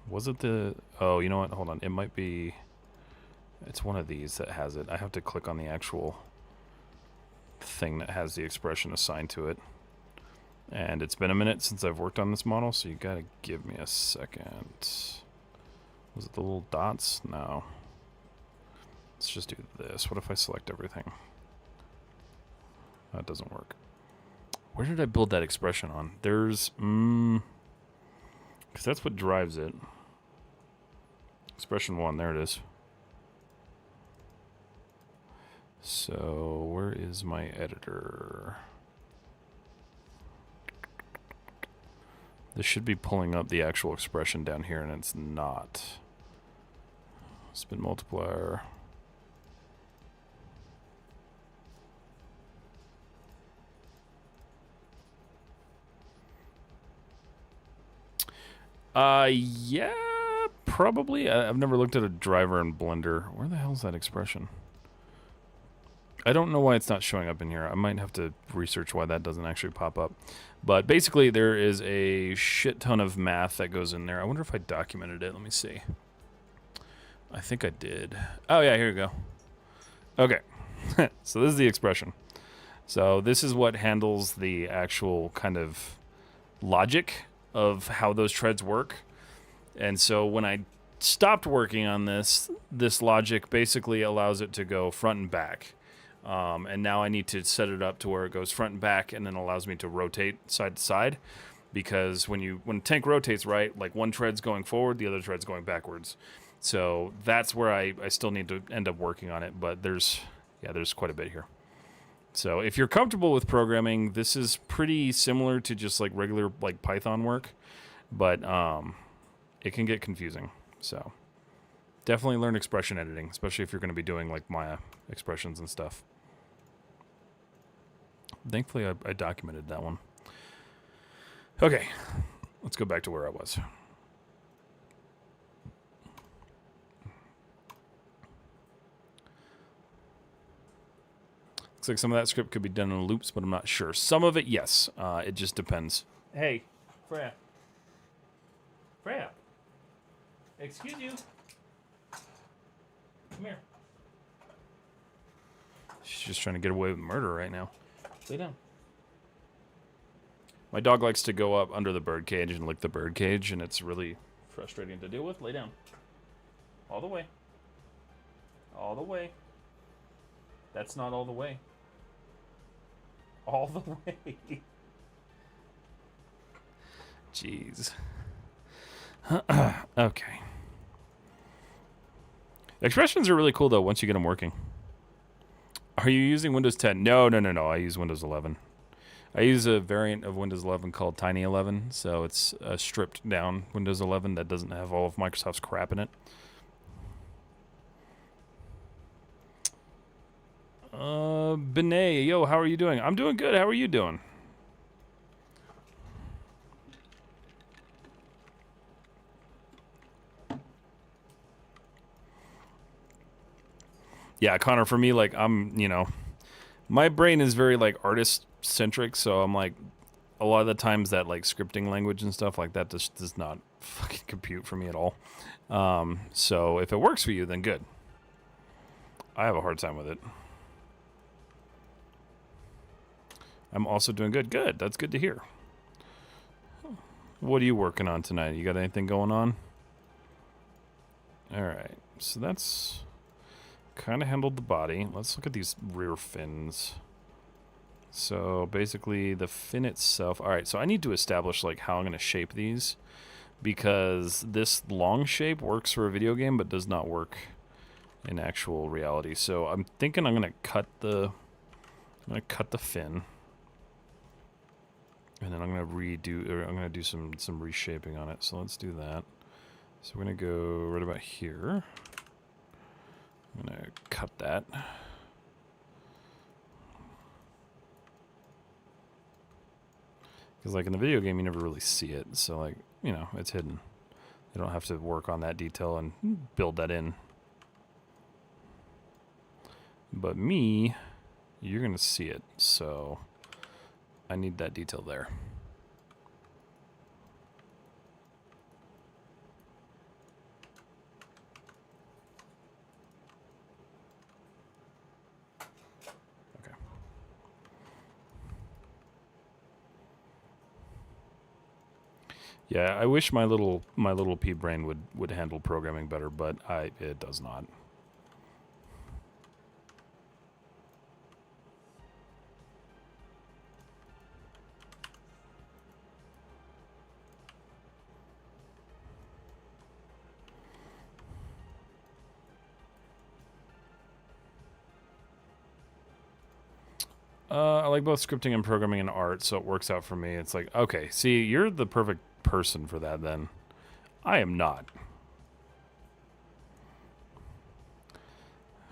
Speaker 1: Was it the... Oh, you know what? Hold on. It might be... It's one of these that has it. I have to click on the actual thing that has the expression assigned to it. And it's been a minute since I've worked on this model, so you gotta give me a second. Was it the little dots? No. Let's just do this. What if I select everything? That doesn't work. Where did I build that expression on? There's... Because that's what drives it. Expression 1, there it is. So, where is my editor? This should be pulling up the actual expression down here, and it's not. Spin multiplier. Yeah, probably. I've never looked at a driver in Blender. Where the hell is that expression? I don't know why it's not showing up in here. I might have to research why that doesn't actually pop up. But basically, there is a shit ton of math that goes in there. I wonder if I documented it. Let me see. I think I did. Oh, yeah, here we go. Okay. So this is the expression. So this is what handles the actual kind of logic of how those treads work. And so when I stopped working on this logic basically allows it to go front and back. And now I need to set it up to where it goes front and back and then allows me to rotate side to side. Because when a tank rotates, right, like one tread's going forward, the other tread's going backwards. So that's where I still need to end up working on it. But there's quite a bit here. So if you're comfortable with programming, this is pretty similar to just like regular like Python work. But it can get confusing. So definitely learn expression editing, especially if you're going to be doing like Maya expressions and stuff. Thankfully, I documented that one. Okay, let's go back to where I was. Looks like some of that script could be done in loops, but I'm not sure. Some of it, yes. It just depends. Hey, Freya. Freya. Excuse you. Come here. She's just trying to get away with murder right now. Lay down. My dog likes to go up under the bird cage and lick the bird cage, and it's really frustrating to deal with. Lay down. All the way. All the way. That's not all the way. All the way. Jeez. Okay. Expressions are really cool, though, once you get them working. Are you using Windows 10? No. I use Windows 11. I use a variant of Windows 11 called Tiny 11, so it's a stripped down Windows 11 that doesn't have all of Microsoft's crap in it. Benet, yo, how are you doing? I'm doing good. How are you doing? Yeah, Connor, for me, like, my brain is very, like, artist-centric, so I'm, like, a lot of the times that, like, scripting language and stuff like that just does not fucking compute for me at all. So if it works for you, then good. I have a hard time with it. I'm also doing good. Good. That's good to hear. What are you working on tonight? You got anything going on? All right. So that's kind of handled the body. Let's look at these rear fins. So basically the fin itself. All right. So I need to establish like how I'm going to shape these, because this long shape works for a video game but does not work in actual reality. So I'm thinking I'm going to cut the fin. And then I'm gonna do some reshaping on it. So let's do that. So we're gonna go right about here. I'm gonna cut that. Because like in the video game, you never really see it. So like, you know, it's hidden. You don't have to work on that detail and build that in. But me, you're gonna see it. So I need that detail there. Okay. Yeah, I wish my little pea brain would handle programming better, but it does not. I like both scripting and programming and art, so it works out for me. It's like, okay, see, you're the perfect person for that then. I am not.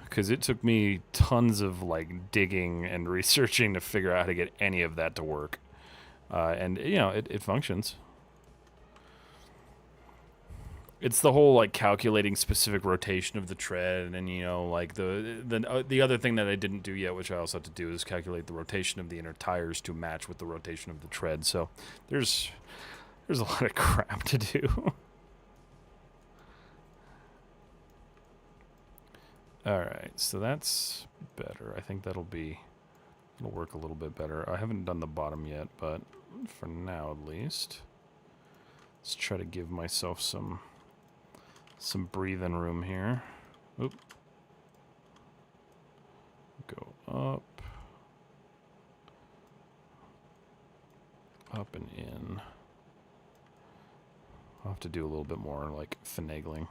Speaker 1: Because it took me tons of, like, digging and researching to figure out how to get any of that to work. And, you know, it functions. It's the whole like calculating specific rotation of the tread, and you know, like the other thing that I didn't do yet, which I also have to do, is calculate the rotation of the inner tires to match with the rotation of the tread. So there's a lot of crap to do. All right, so that's better. I think it'll work a little bit better. I haven't done the bottom yet, but for now at least, let's try to give myself some breathing room here. Oop. Go up. Up and in. I'll have to do a little bit more like finagling.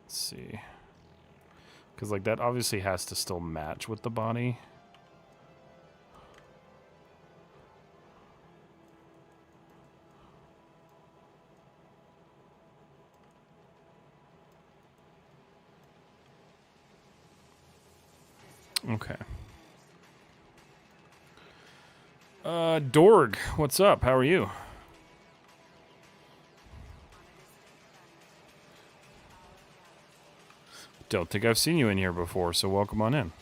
Speaker 1: Let's see. Because like that obviously has to still match with the body. Okay. Dorg, what's up? How are you? Don't think I've seen you in here before, so welcome on in.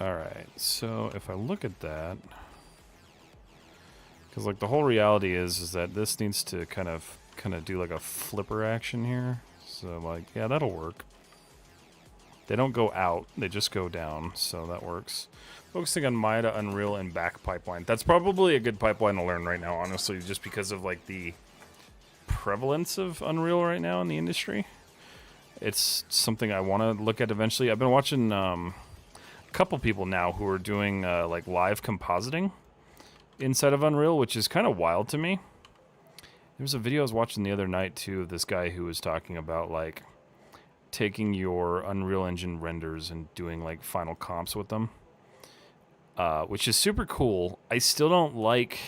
Speaker 1: Alright, so if I look at that, because like the whole reality is that this needs to kind of do like a flipper action here. So like, yeah, that'll work. They don't go out, they just go down, so that works. Focusing on Maya to Unreal and back pipeline. That's probably a good pipeline to learn right now, honestly, just because of like the prevalence of Unreal right now in the industry. It's something I want to look at eventually. I've been watching a couple people now who are doing like live compositing inside of Unreal, which is kind of wild to me. There was a video I was watching the other night too of this guy who was talking about like taking your Unreal Engine renders and doing like final comps with them, which is super cool. I still don't like.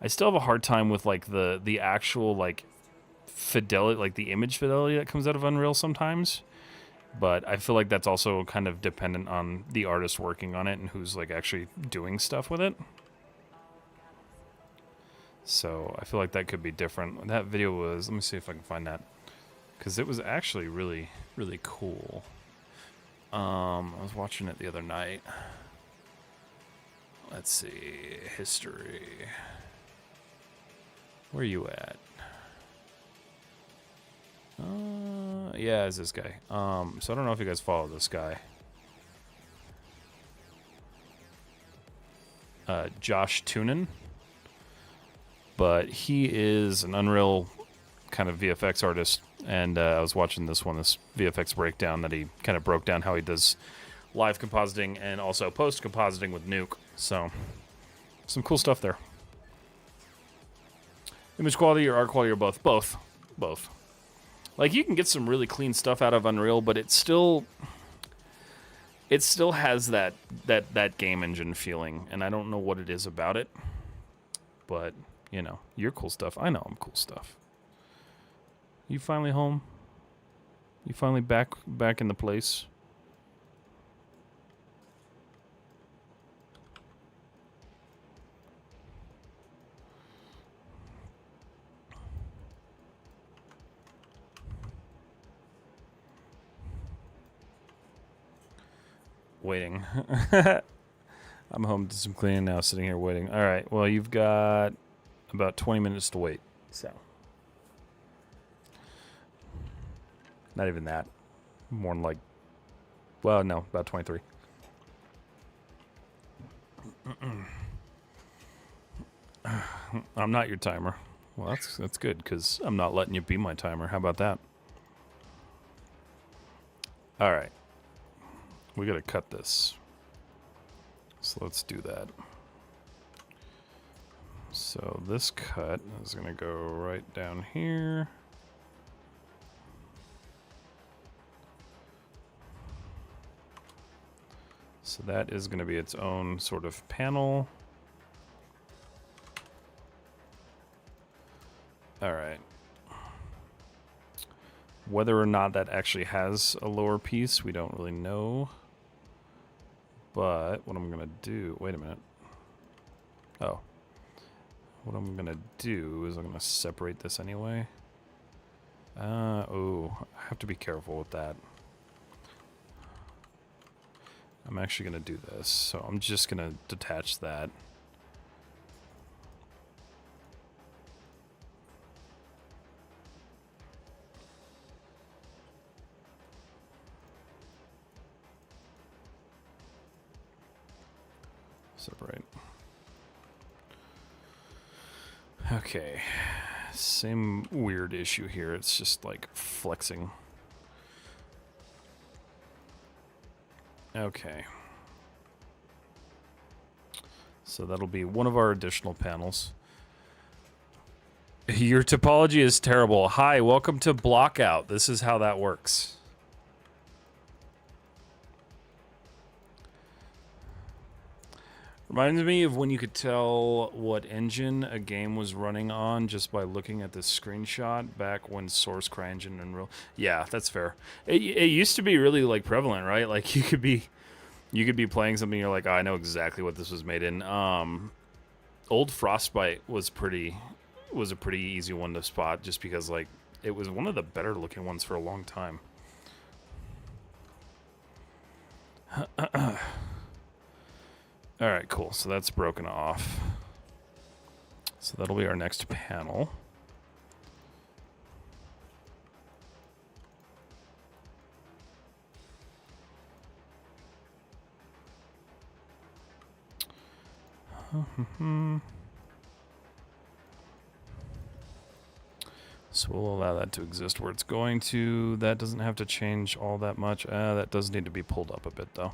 Speaker 1: I still have a hard time with like the actual like fidelity, like the image fidelity that comes out of Unreal sometimes. But I feel like that's also kind of dependent on the artist working on it and who's like actually doing stuff with it. So I feel like that could be different. That video was, let me see if I can find that, because it was actually really, really cool. I was watching it the other night. Let's see, history. Where are you at? Yeah, it's this guy. So I don't know if you guys follow this guy. Josh Toonen. But he is an Unreal kind of VFX artist, and I was watching this VFX breakdown that he kind of broke down how he does live compositing and also post-compositing with Nuke. So, some cool stuff there. Image quality or art quality or both? Both. Both. Like, you can get some really clean stuff out of Unreal, but it still has that game engine feeling, and I don't know what it is about it. But, you know, you're cool stuff. I know I'm cool stuff. You finally home? You finally back in the place? Waiting. I'm home to some cleaning now, sitting here waiting. All right, well, you've got about 20 minutes to wait, so. Not even that. More than like, well, no, about 23. I'm not your timer. Well, that's good, because I'm not letting you be my timer. How about that? All right. We got to cut this. So let's do that. So this cut is going to go right down here. So that is going to be its own sort of panel. All right. Whether or not that actually has a lower piece, we don't really know. But what I'm going to do... Wait a minute. Oh. What I'm going to do is I'm going to separate this anyway. Oh, I have to be careful with that. I'm actually going to do this. So I'm just going to detach that. Separate. Okay. Same weird issue here. It's just like flexing. Okay. So that'll be one of our additional panels. Your topology is terrible. Hi, welcome to Blockout. This is how that works. Reminds me of when you could tell what engine a game was running on just by looking at the screenshot back when Source CryEngine and Real. Yeah, that's fair. It used to be really like prevalent, right? Like you could be playing something, you're like, oh, I know exactly what this was made in. Old Frostbite was a pretty easy one to spot just because like it was one of the better looking ones for a long time. All right, cool. So that's broken off. So that'll be our next panel. So we'll allow that to exist where it's going to. That doesn't have to change all that much. That does need to be pulled up a bit, though.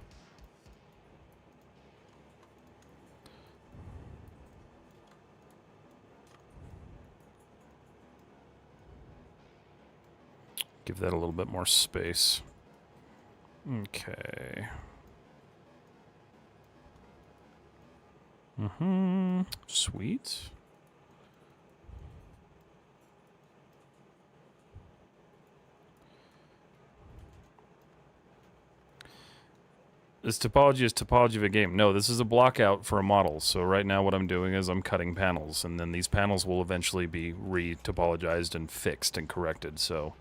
Speaker 1: Give that a little bit more space. Okay. Sweet. This topology is topology of a game. No, this is a block out for a model. So right now what I'm doing is I'm cutting panels, and then these panels will eventually be re-topologized and fixed and corrected. So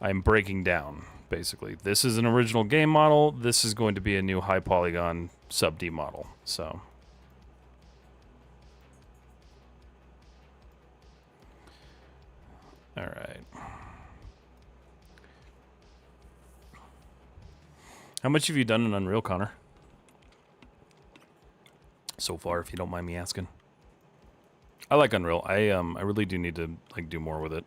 Speaker 1: I'm breaking down, basically. This is an original game model. This is going to be a new high polygon sub D model. So all right. How much have you done in Unreal, Connor? So far, if you don't mind me asking. I like Unreal. I really do need to like do more with it.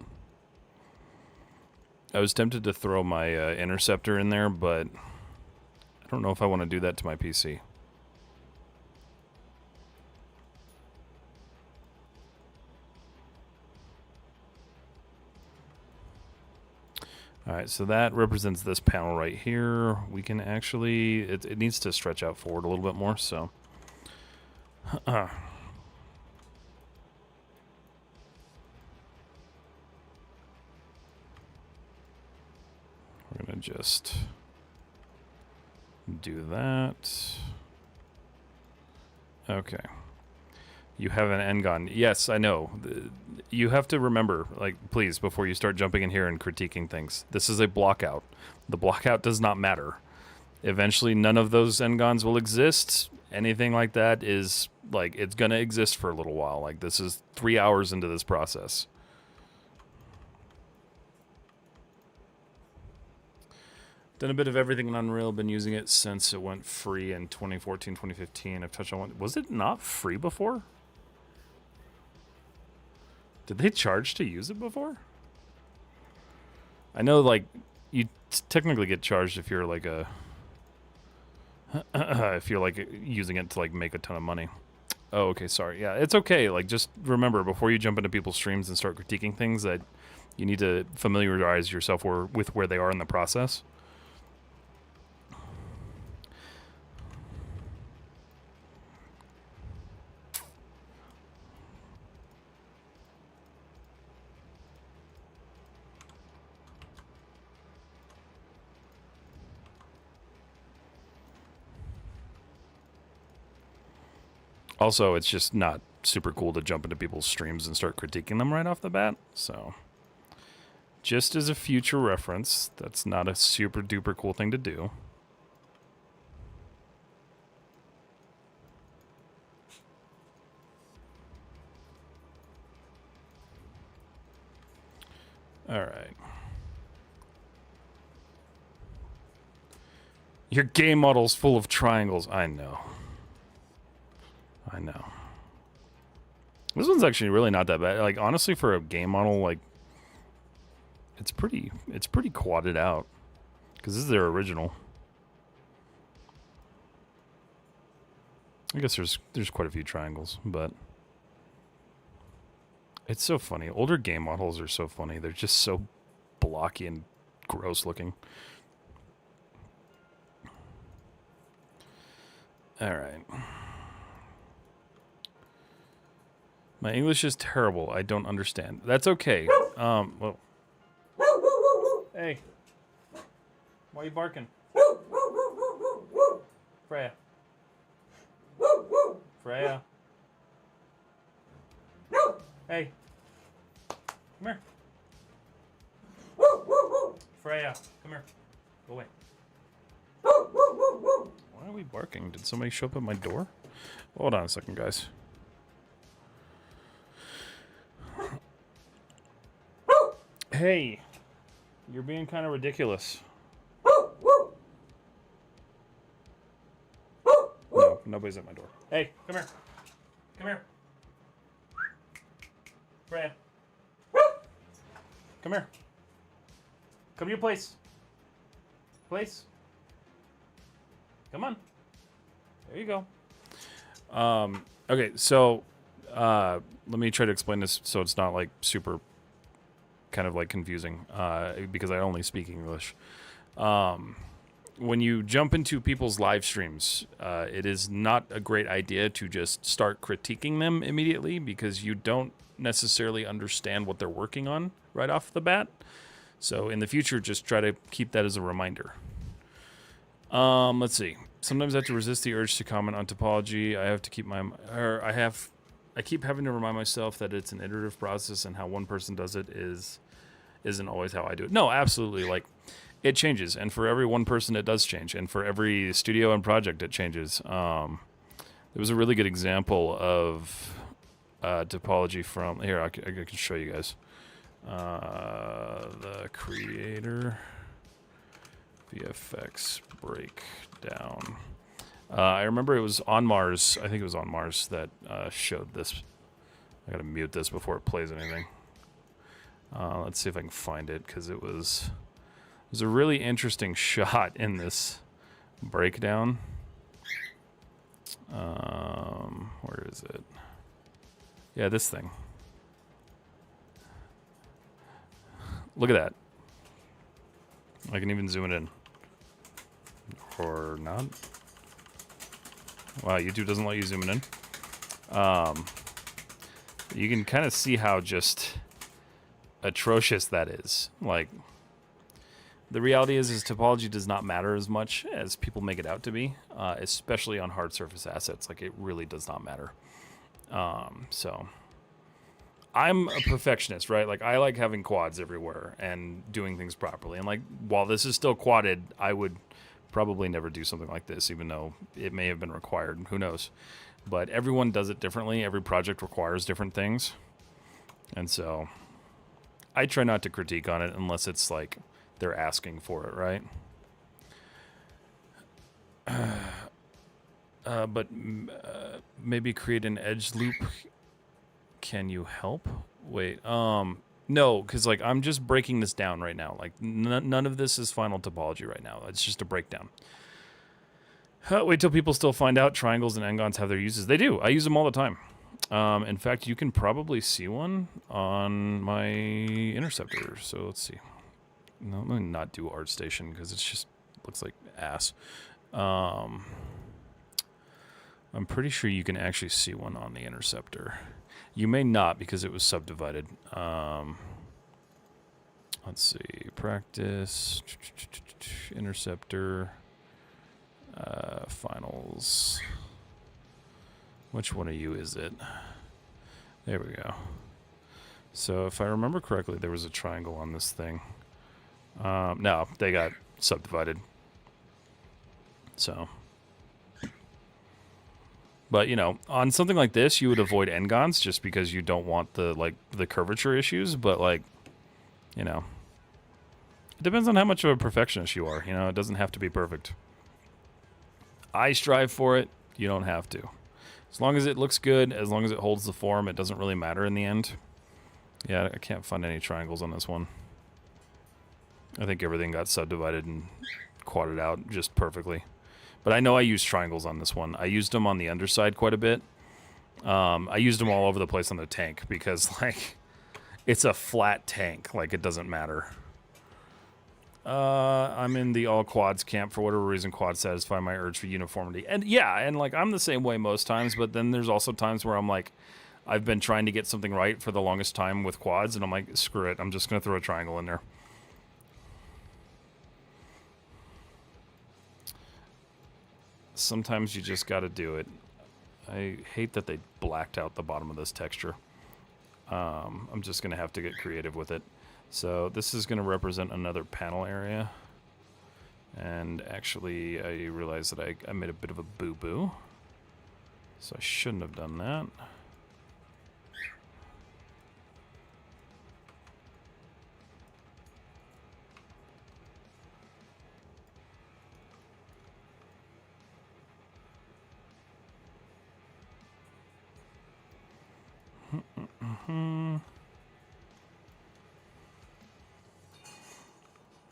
Speaker 1: I was tempted to throw my interceptor in there, but I don't know if I want to do that to my PC. Alright, so that represents this panel right here. We can actually... It needs to stretch out forward a little bit more, so... We're gonna just... do that. Okay. You have an N-gon. Yes, I know. You have to remember, like, please, before you start jumping in here and critiquing things, this is a blockout. The blockout does not matter. Eventually, none of those N-gons will exist. Anything like that is, like, it's going to exist for a little while. Like, this is 3 hours into this process. Done a bit of everything in Unreal. Been using it since it went free in 2014, 2015. I've touched on one. Was it not free before? Did they charge to use it before? I know, like, you technically get charged if you're like a... if you're like using it to like make a ton of money. Oh, okay, sorry. Yeah, it's okay. Like, just remember before you jump into people's streams and start critiquing things that you need to familiarize yourself with where they are in the process. Also, it's just not super cool to jump into people's streams and start critiquing them right off the bat. So, just as a future reference, that's not a super duper cool thing to do. All right. Your game model's full of triangles. I know. I know. This one's actually really not that bad. Like, honestly, for a game model, like, it's pretty quadded out. Because this is their original. I guess there's quite a few triangles, but it's so funny. Older game models are so funny. They're just so blocky and gross looking. All right. My English is terrible. I don't understand. That's okay. Well. Hey. Why are you barking? Freya. Freya. Hey. Come here. Freya. Come here. Go away. Why are we barking? Did somebody show up at my door? Hold on a second, guys. Hey, you're being kind of ridiculous. No, nobody's at my door. Hey, come here. Come here. Freya. Come here. Come to your place. Place. Come on. There you go. Okay, so let me try to explain this so it's not like super kind of like confusing because I only speak English. When you jump into people's live streams, it is not a great idea to just start critiquing them immediately because you don't necessarily understand what they're working on right off the bat. So in the future, just try to keep that as a reminder. Let's see. Sometimes I have to resist the urge to comment on topology. I keep having to remind myself that it's an iterative process and how one person does it isn't always how I do it. No, absolutely. Like, it changes, and for every one person, it does change, and for every studio and project, it changes. There was a really good example of topology from here. I can show you guys. The creator VFX breakdown. I remember it was on Mars. I think it was on Mars that showed this. I gotta mute this before it plays anything. Let's see if I can find it because it was a really interesting shot in this breakdown. Where is it? Yeah, this thing. Look at that. I can even zoom it in. Or not. Wow, YouTube doesn't let you zoom it in. You can kind of see how just atrocious that is. Like, the reality is topology does not matter as much as people make it out to be, especially on hard surface assets. Like, it really does not matter. So I'm a perfectionist, right? Like, I like having quads everywhere and doing things properly. And like, while this is still quadded, I would probably never do something like this, even though it may have been required. Who knows? But everyone does it differently. Every project requires different things. And so I try not to critique on it unless it's like they're asking for it, right? But maybe create an edge loop. Can you help? Wait, no, because like I'm just breaking this down right now. Like none of this is final topology right now. It's just a breakdown. Wait till people still find out triangles and n-gons have their uses. They do. I use them all the time. In fact, you can probably see one on my interceptor. So let's see. No, let me not do ArtStation because it's just looks like ass. I'm pretty sure you can actually see one on the interceptor. You may not because it was subdivided. Let's see. Practice. Interceptor. Finals. Which one of you is it? There we go. So if I remember correctly, there was a triangle on this thing. No, they got subdivided. So. But, you know, on something like this, you would avoid n-gons just because you don't want the curvature issues. But, like, you know, it depends on how much of a perfectionist you are. You know, it doesn't have to be perfect. I strive for it. You don't have to. As long as it looks good, as long as it holds the form, it doesn't really matter in the end. Yeah, I can't find any triangles on this one. I think everything got subdivided and quadded out just perfectly. But I know I used triangles on this one. I used them on the underside quite a bit. I used them all over the place on the tank because, like, it's a flat tank. Like, it doesn't matter. I'm in the all quads camp. For whatever reason, quads satisfy my urge for uniformity. And yeah, and like, I'm the same way most times, but then there's also times where I'm like, I've been trying to get something right for the longest time with quads, and I'm like, screw it. I'm just going to throw a triangle in there. Sometimes you just got to do it. I hate that they blacked out the bottom of this texture. I'm just going to have to get creative with it. So this is going to represent another panel area. And actually, I realized that I made a bit of a boo-boo. So I shouldn't have done that.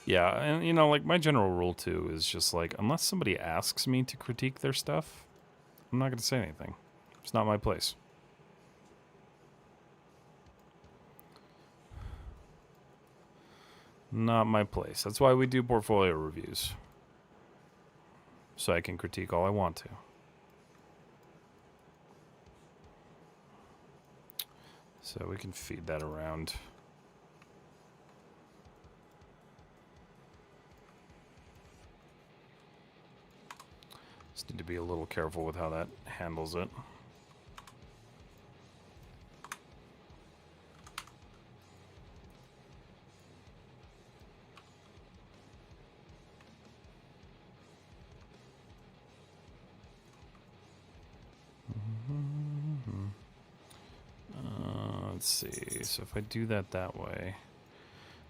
Speaker 1: Yeah, and you know, like my general rule too is just like, unless somebody asks me to critique their stuff, I'm not going to say anything. It's not my place. Not my place. That's why we do portfolio reviews. So I can critique all I want to. So we can feed that around. Just need to be a little careful with how that handles it. Let's see. So if I do that way,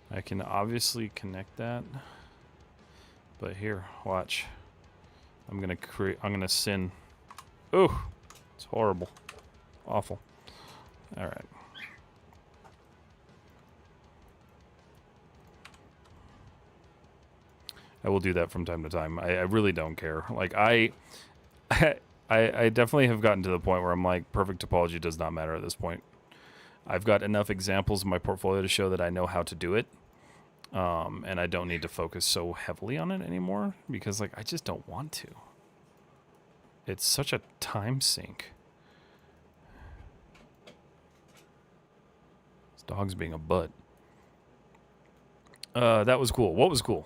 Speaker 1: I can obviously connect that. But here, watch. I'm gonna sin. Ooh, it's horrible, awful. All right. I will do that from time to time. I really don't care. Like I definitely have gotten to the point where I'm like, perfect topology does not matter at this point. I've got enough examples in my portfolio to show that I know how to do it. And I don't need to focus so heavily on it anymore because, like, I just don't want to. It's such a time sink. This dog's being a butt. That was cool. What was cool?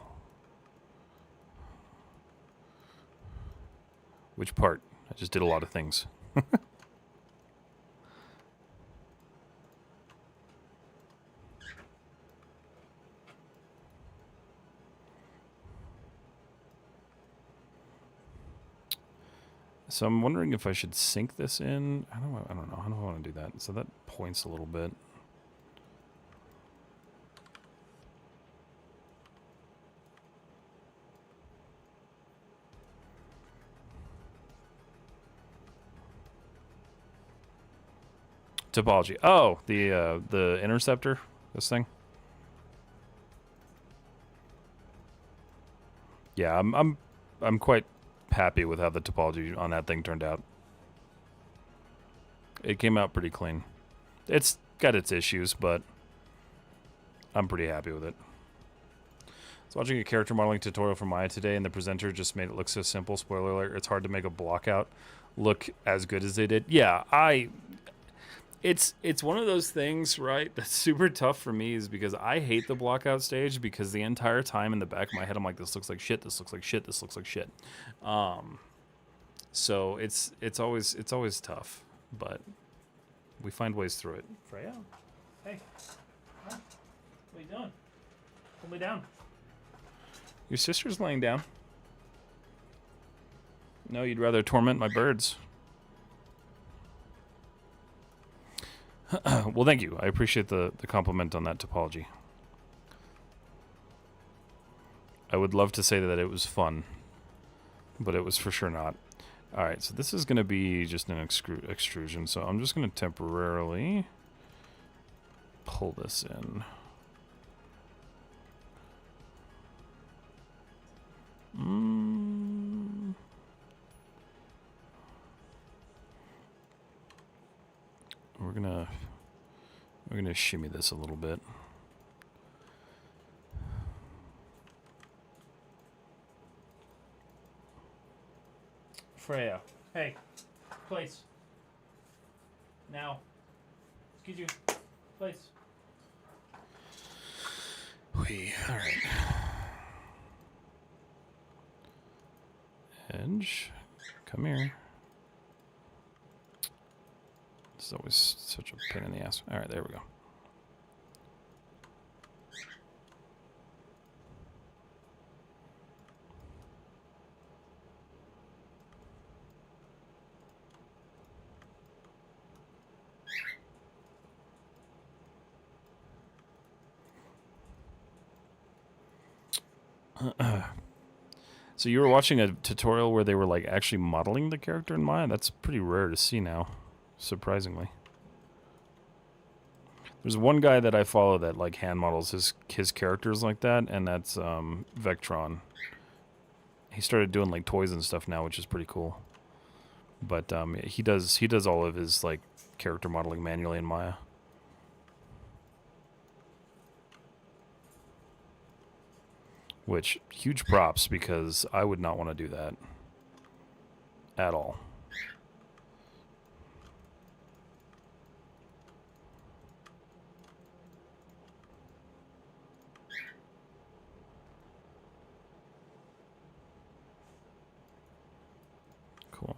Speaker 1: Which part? I just did a lot of things. So I'm wondering if I should sink this in. I don't know. How do I want to do that? So that points a little bit. Topology. Oh, the interceptor. This thing. Yeah, I'm quite happy with how the topology on that thing turned out. It came out pretty clean. It's got its issues, but I'm pretty happy with it. I was watching a character modeling tutorial from Maya today, and the presenter just made it look so simple. Spoiler alert, it's hard to make a blockout look as good as they did. Yeah, it's one of those things, right, that's super tough for me is because I hate the blockout stage because the entire time in the back of my head I'm like, this looks like shit, this looks like shit, this looks like shit. So it's always tough, but we find ways through it. Freya? Hey. Huh? What are you doing? Hold me down. Your sister's laying down. No, you'd rather torment my birds. Well, thank you. I appreciate the compliment on that topology. I would love to say that it was fun, but it was for sure not. All right, so this is going to be just an extrusion, so I'm just going to temporarily pull this in. We're gonna shimmy this a little bit. Freya, hey, place. Now, excuse you, place. All right. Edge, come here. It's always such a pain in the ass. All right, there we go. So you were watching a tutorial where they were like actually modeling the character in Maya? That's pretty rare to see now, surprisingly. There's one guy that I follow that like hand models his characters like that, and that's Vectron. He started doing like toys and stuff now, which is pretty cool. But he does all of his like character modeling manually in Maya. Which, huge props, because I would not want to do that at all. Cool.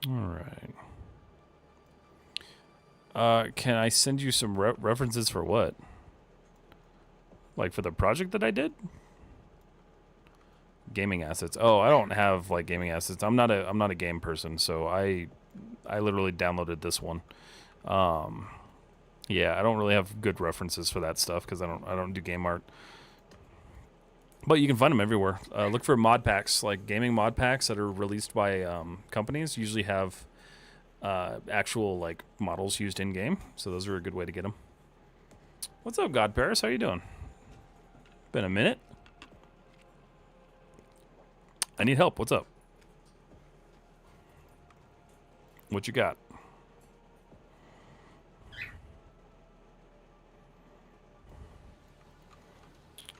Speaker 1: All right. Can I send you some references for what? Like for the project that I did? Gaming assets. Oh, I don't have like gaming assets. I'm not a game person, so I literally downloaded this one. Yeah, I don't really have good references for that stuff because I don't do game art. But you can find them everywhere. Look for mod packs, like gaming mod packs that are released by companies. Usually have actual like models used in game, so those are a good way to get them. What's up, God Paris? How you doing? Been a minute. I need help. What's up? What you got?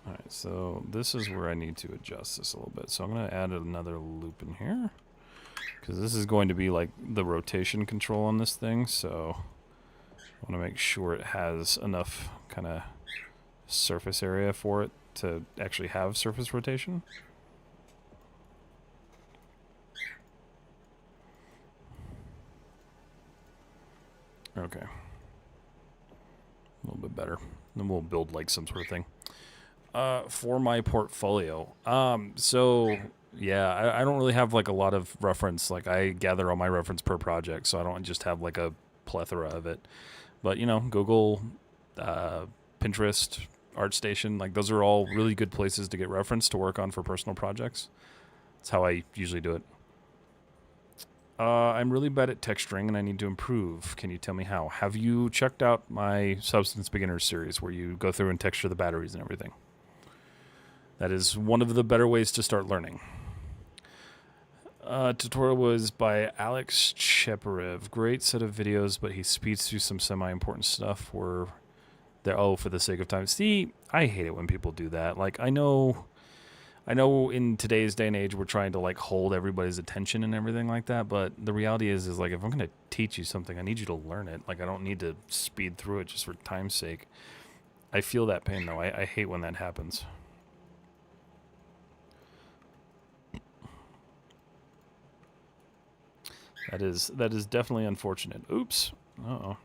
Speaker 1: All right, so this is where I need to adjust this a little bit. So I'm going to add another loop in here because this is going to be like the rotation control on this thing. So I want to make sure it has enough kind of surface area for it to actually have surface rotation. Okay. A little bit better. Then we'll build like some sort of thing. For my portfolio. So yeah, I don't really have like a lot of reference. Like I gather all my reference per project, so I don't just have like a plethora of it. But you know, Google, Pinterest, ArtStation, like those are all really good places to get reference to work on for personal projects. That's how I usually do it. I'm really bad at texturing and I need to improve. Can you tell me how? Have you checked out my Substance Beginners series where you go through and texture the batteries and everything? That is one of the better ways to start learning. Tutorial was by Alex Cheparev. Great set of videos, but he speeds through some semi-important stuff where they're, oh, for the sake of time. See, I hate it when people do that. Like, I know in today's day and age we're trying to like hold everybody's attention and everything like that, but the reality is like if I'm going to teach you something, I need you to learn it. Like I don't need to speed through it just for time's sake. I feel that pain though. I hate when that happens. That is definitely unfortunate. Oops. Uh-oh.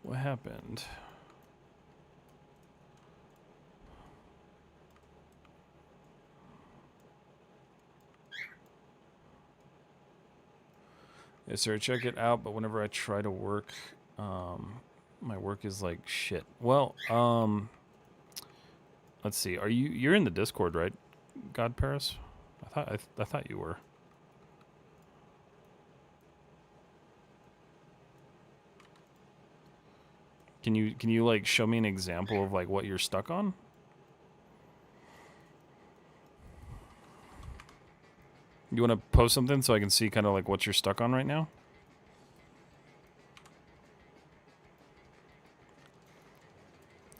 Speaker 1: What happened? Yeah, sir, check it out, but whenever I try to work, my work is like shit. Well, let's see. You're in the Discord, right? God Paris? I thought you were. Can you like show me an example of like what you're stuck on? You want to post something so I can see kind of like what you're stuck on right now?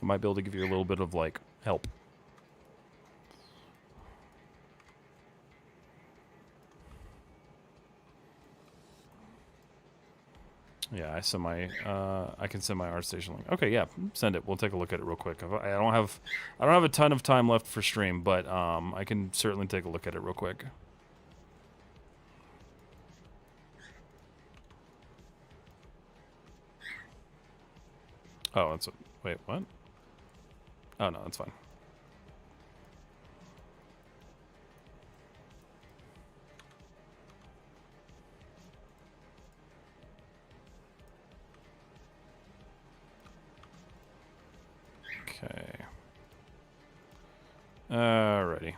Speaker 1: I might be able to give you a little bit of like help. Yeah, I can send my ArtStation link. Okay, yeah, send it. We'll take a look at it real quick. I don't have a ton of time left for stream, but I can certainly take a look at it real quick. Oh, wait, what? Oh no, that's fine. Okay. Alrighty.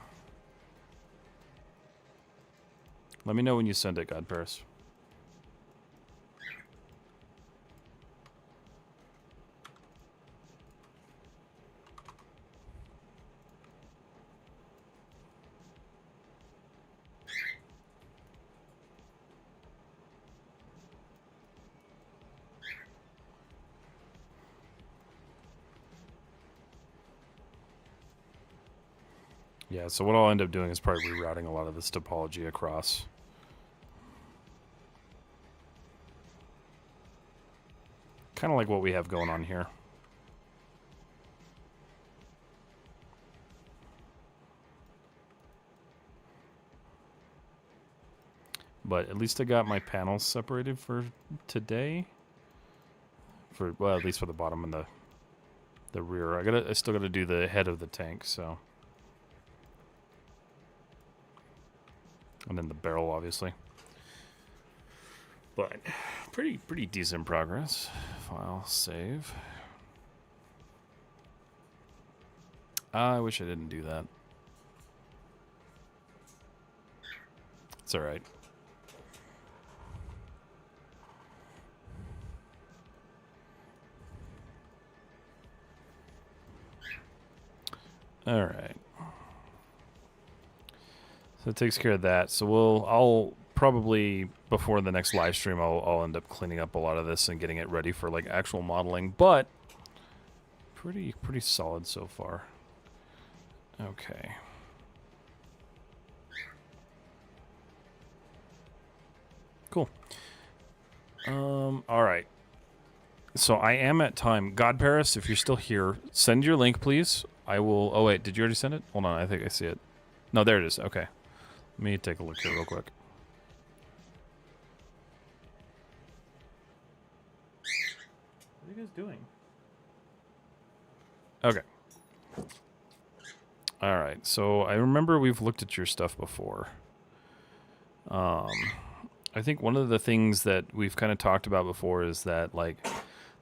Speaker 1: Let me know when you send it, God Paris. Yeah, so what I'll end up doing is probably rerouting a lot of this topology across. Kind of like what we have going on here. But at least I got my panels separated for today. Well, at least for the bottom and the rear. I still gotta do the head of the tank, so. And then the barrel, obviously. But pretty decent progress. File, save. I wish I didn't do that. It's alright. Alright. So it takes care of that. So I'll probably, before the next live stream, I'll end up cleaning up a lot of this and getting it ready for like actual modeling. But pretty solid so far. Okay. Cool. Alright. So I am at time. God Paris, if you're still here, send your link, please. I will... Oh, wait. Did you already send it? Hold on. I think I see it. No, there it is. Okay. Let me take a look here real quick. What are you guys doing? Okay. Alright. So I remember we've looked at your stuff before. I think one of the things that we've kind of talked about before is that, like...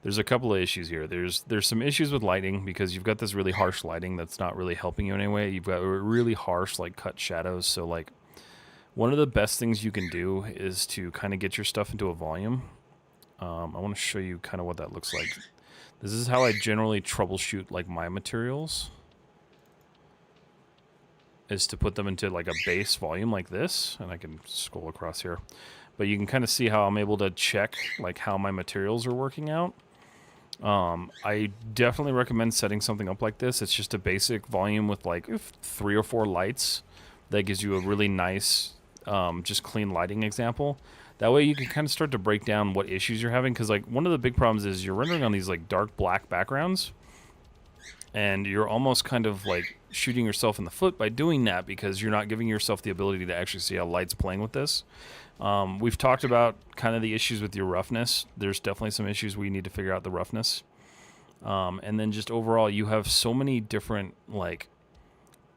Speaker 1: There's a couple of issues here. There's some issues with lighting because you've got this really harsh lighting that's not really helping you in any way. You've got really harsh, like, cut shadows. So, like, one of the best things you can do is to kind of get your stuff into a volume. I want to show you kind of what that looks like. This is how I generally troubleshoot, like, my materials. Is to put them into, like, a base volume like this. And I can scroll across here. But you can kind of see how I'm able to check, like, how my materials are working out. I definitely recommend setting something up like this. It's just a basic volume with like 3 or 4 lights that gives you a really nice, just clean lighting example. That way you can kind of start to break down what issues you're having. Because like one of the big problems is you're rendering on these like dark black backgrounds. And you're almost kind of like shooting yourself in the foot by doing that because you're not giving yourself the ability to actually see how light's playing with this. We've talked about kind of the issues with your roughness. There's definitely some issues where you need to figure out the roughness. And then just overall, you have so many different like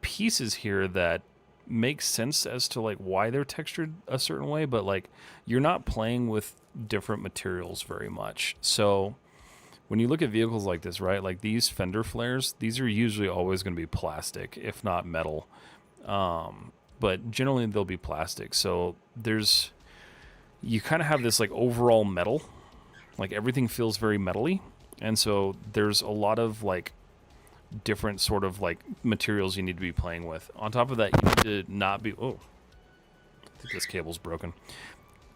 Speaker 1: pieces here that make sense as to like why they're textured a certain way, but like you're not playing with different materials very much. So when you look at vehicles like this, right, like these fender flares, these are usually always going to be plastic, if not metal. But generally they'll be plastic. So you kind of have this like overall metal, like everything feels very metally. And so there's a lot of like different sort of like materials you need to be playing with. On top of that, you need to not be, oh, I think this cable's broken.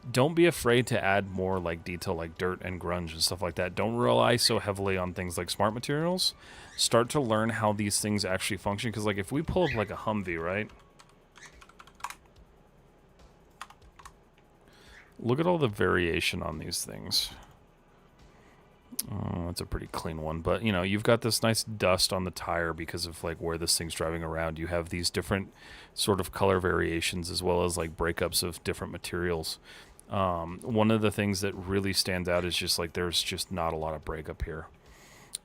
Speaker 1: Don't be afraid to add more like detail like dirt and grunge and stuff like that. Don't rely so heavily on things like smart materials. Start to learn how these things actually function. Because like if we pull up like a Humvee, right? Look at all the variation on these things. Oh, that's a pretty clean one. But, you know, you've got this nice dust on the tire because of, like, where this thing's driving around. You have these different sort of color variations as well as, like, breakups of different materials. One of the things that really stands out is just, like, there's just not a lot of breakup here.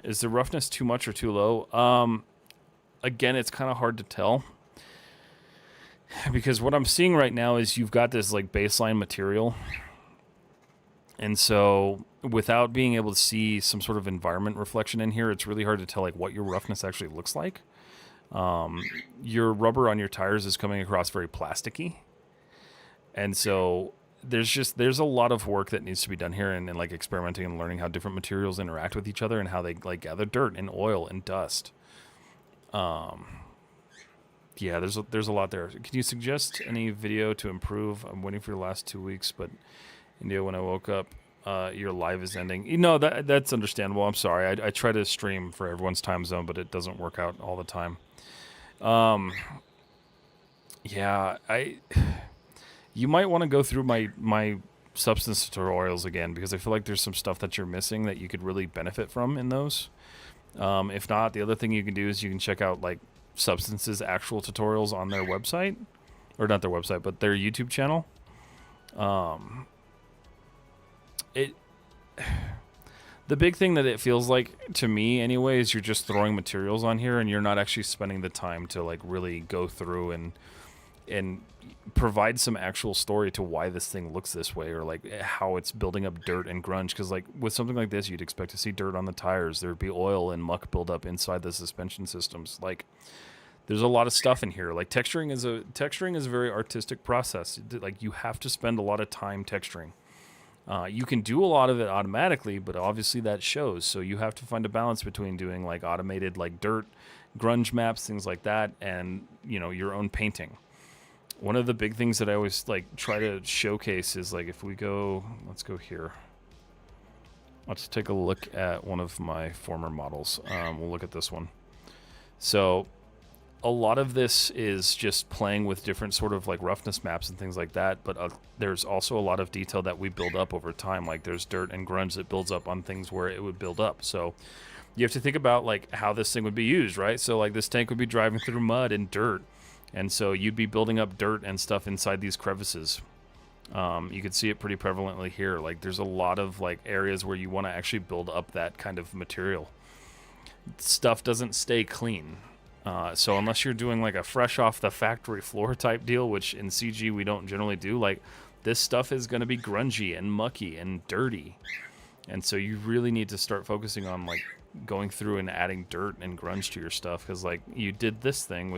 Speaker 1: Is the roughness too much or too low? Again, it's kind of hard to tell. Because what I'm seeing right now is you've got this, like, baseline material. And so without being able to see some sort of environment reflection in here, it's really hard to tell like what your roughness actually looks like. Your rubber on your tires is coming across very plasticky. And so there's a lot of work that needs to be done here and like experimenting and learning how different materials interact with each other and how they like gather dirt and oil and dust. Yeah, there's a lot there. Can you suggest any video to improve? I'm waiting for the last 2 weeks, but India, when I woke up, your live is ending. You know, that's understandable. I'm sorry. I try to stream for everyone's time zone, but it doesn't work out all the time. Yeah, you might want to go through my substance tutorials again, because I feel like there's some stuff that you're missing that you could really benefit from in those. If not, the other thing you can do is you can check out like Substance's actual tutorials on their website, or not their website, but their YouTube channel. It The big thing that it feels like to me anyway is you're just throwing materials on here and you're not actually spending the time to like really go through and provide some actual story to why this thing looks this way, or like how it's building up dirt and grunge. Because like with something like this, you'd expect to see dirt on the tires. There'd be oil and muck build up inside the suspension systems. Like there's a lot of stuff in here. Like texturing is a very artistic process. Like you have to spend a lot of time texturing. You can do a lot of it automatically, but obviously that shows. So you have to find a balance between doing like automated like dirt, grunge maps, things like that, and your own painting. One of the big things that I always like try to showcase is like if we go, let's go here. Let's take a look at one of my former models. We'll look at this one. So a lot of this is just playing with different sort of like roughness maps and things like that, but there's also a lot of detail that we build up over time. Like there's dirt and grunge that builds up on things where it would build up. So you have to think about like how this thing would be used, right? So like this tank would be driving through mud and dirt, and so you'd be building up dirt and stuff inside these crevices. You can see it pretty prevalently here. Like there's a lot of like areas where you want to actually build up that kind of material. Stuff doesn't stay clean. So unless you're doing like a fresh off the factory floor type deal, which in CG we don't generally do, like this stuff is going to be grungy and mucky and dirty. And so you really need to start focusing on like going through and adding dirt and grunge to your stuff. Cause like you did this thing,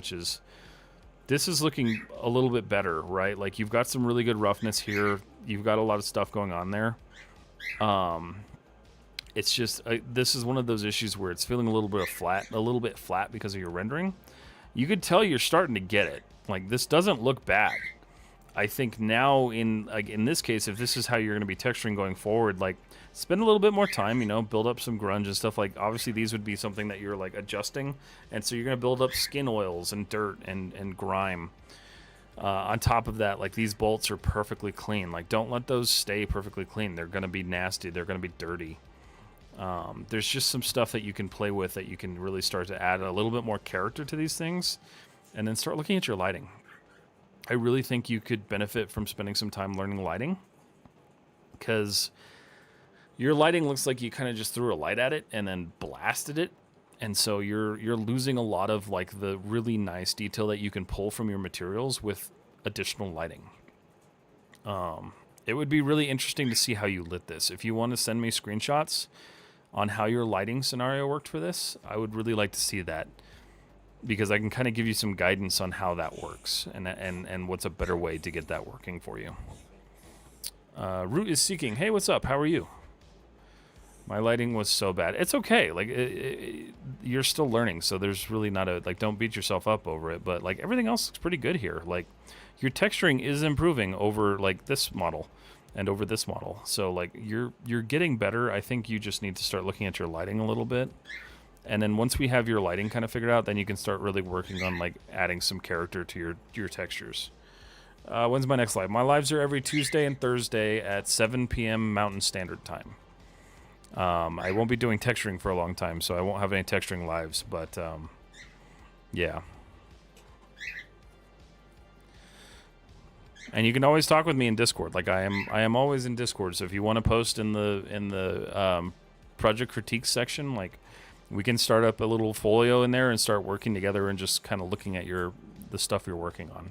Speaker 1: this is looking a little bit better, right? Like you've got some really good roughness here. You've got a lot of stuff going on there. It's just this is one of those issues where it's feeling a little bit flat because of your rendering. You could tell you're starting to get it. Like this doesn't look bad. I think now in this case, if this is how you're going to be texturing going forward, like spend a little bit more time, build up some grunge and stuff. Like obviously these would be something that you're like adjusting, and so you're going to build up skin oils and dirt and grime. On top of that, like these bolts are perfectly clean. Like don't let those stay perfectly clean. They're going to be nasty. They're going to be dirty. There's just some stuff that you can play with that you can really start to add a little bit more character to these things, and then start looking at your lighting. I really think you could benefit from spending some time learning lighting, because your lighting looks like you kind of just threw a light at it and then blasted it, and so you're losing a lot of like the really nice detail that you can pull from your materials with additional lighting. It would be really interesting to see how you lit this. If you want to send me screenshots on how your lighting scenario worked for this, I would really like to see that, because I can kind of give you some guidance on how that works and what's a better way to get that working for you. Root is seeking. Hey, what's up? How are you? My lighting was so bad. It's okay. Like you're still learning, so there's really not don't beat yourself up over it. But like everything else looks pretty good here. Like your texturing is improving over like this model and over this model. So like you're getting better. I think you just need to start looking at your lighting a little bit. And then once we have your lighting kind of figured out, then you can start really working on like adding some character to your textures. When's my next live? My lives are every Tuesday and Thursday at 7 p.m. Mountain Standard Time. I won't be doing texturing for a long time, so I won't have any texturing lives, but yeah. And you can always talk with me in Discord. Like I am always in Discord. So if you want to post in the project critiques section, like we can start up a little folio in there and start working together and just kind of looking at the stuff you're working on.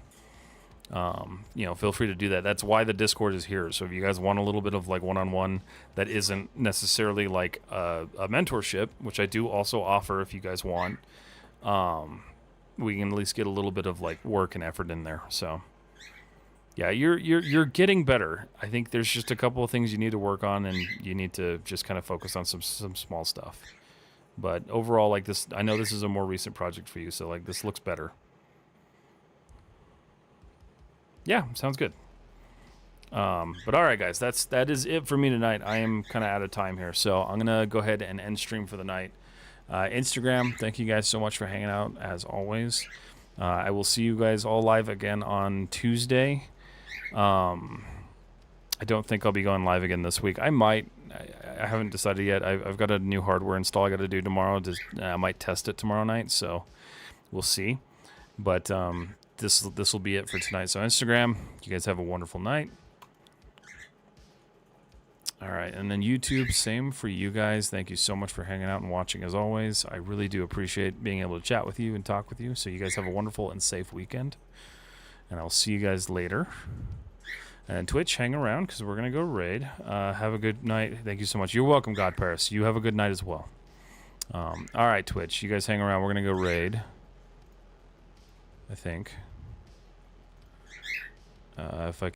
Speaker 1: Feel free to do that. That's why the Discord is here. So if you guys want a little bit of like one-on-one that isn't necessarily like a mentorship, which I do also offer if you guys want, we can at least get a little bit of like work and effort in there. So yeah, you're getting better. I think there's just a couple of things you need to work on, and you need to just kind of focus on some small stuff. But overall, like this, I know this is a more recent project for you, so like this looks better. Yeah, sounds good. But all right, guys, that is it for me tonight. I am kind of out of time here, so I'm gonna go ahead and end stream for the night. Instagram, thank you guys so much for hanging out as always. I will see you guys all live again on Tuesday. I don't think I'll be going live again this week. I might. I haven't decided yet. I've got a new hardware install I got to do tomorrow. I might test it tomorrow night, so we'll see. But this will be it for tonight. So Instagram, you guys have a wonderful night. All right, and then YouTube, same for you guys. Thank you so much for hanging out and watching as always. I really do appreciate being able to chat with you and talk with you. So you guys have a wonderful and safe weekend. And I'll see you guys later. And Twitch, hang around because we're going to go raid. Have a good night. Thank you so much. You're welcome, God Paris. You have a good night as well. All right, Twitch, you guys hang around. We're going to go raid. I think. If I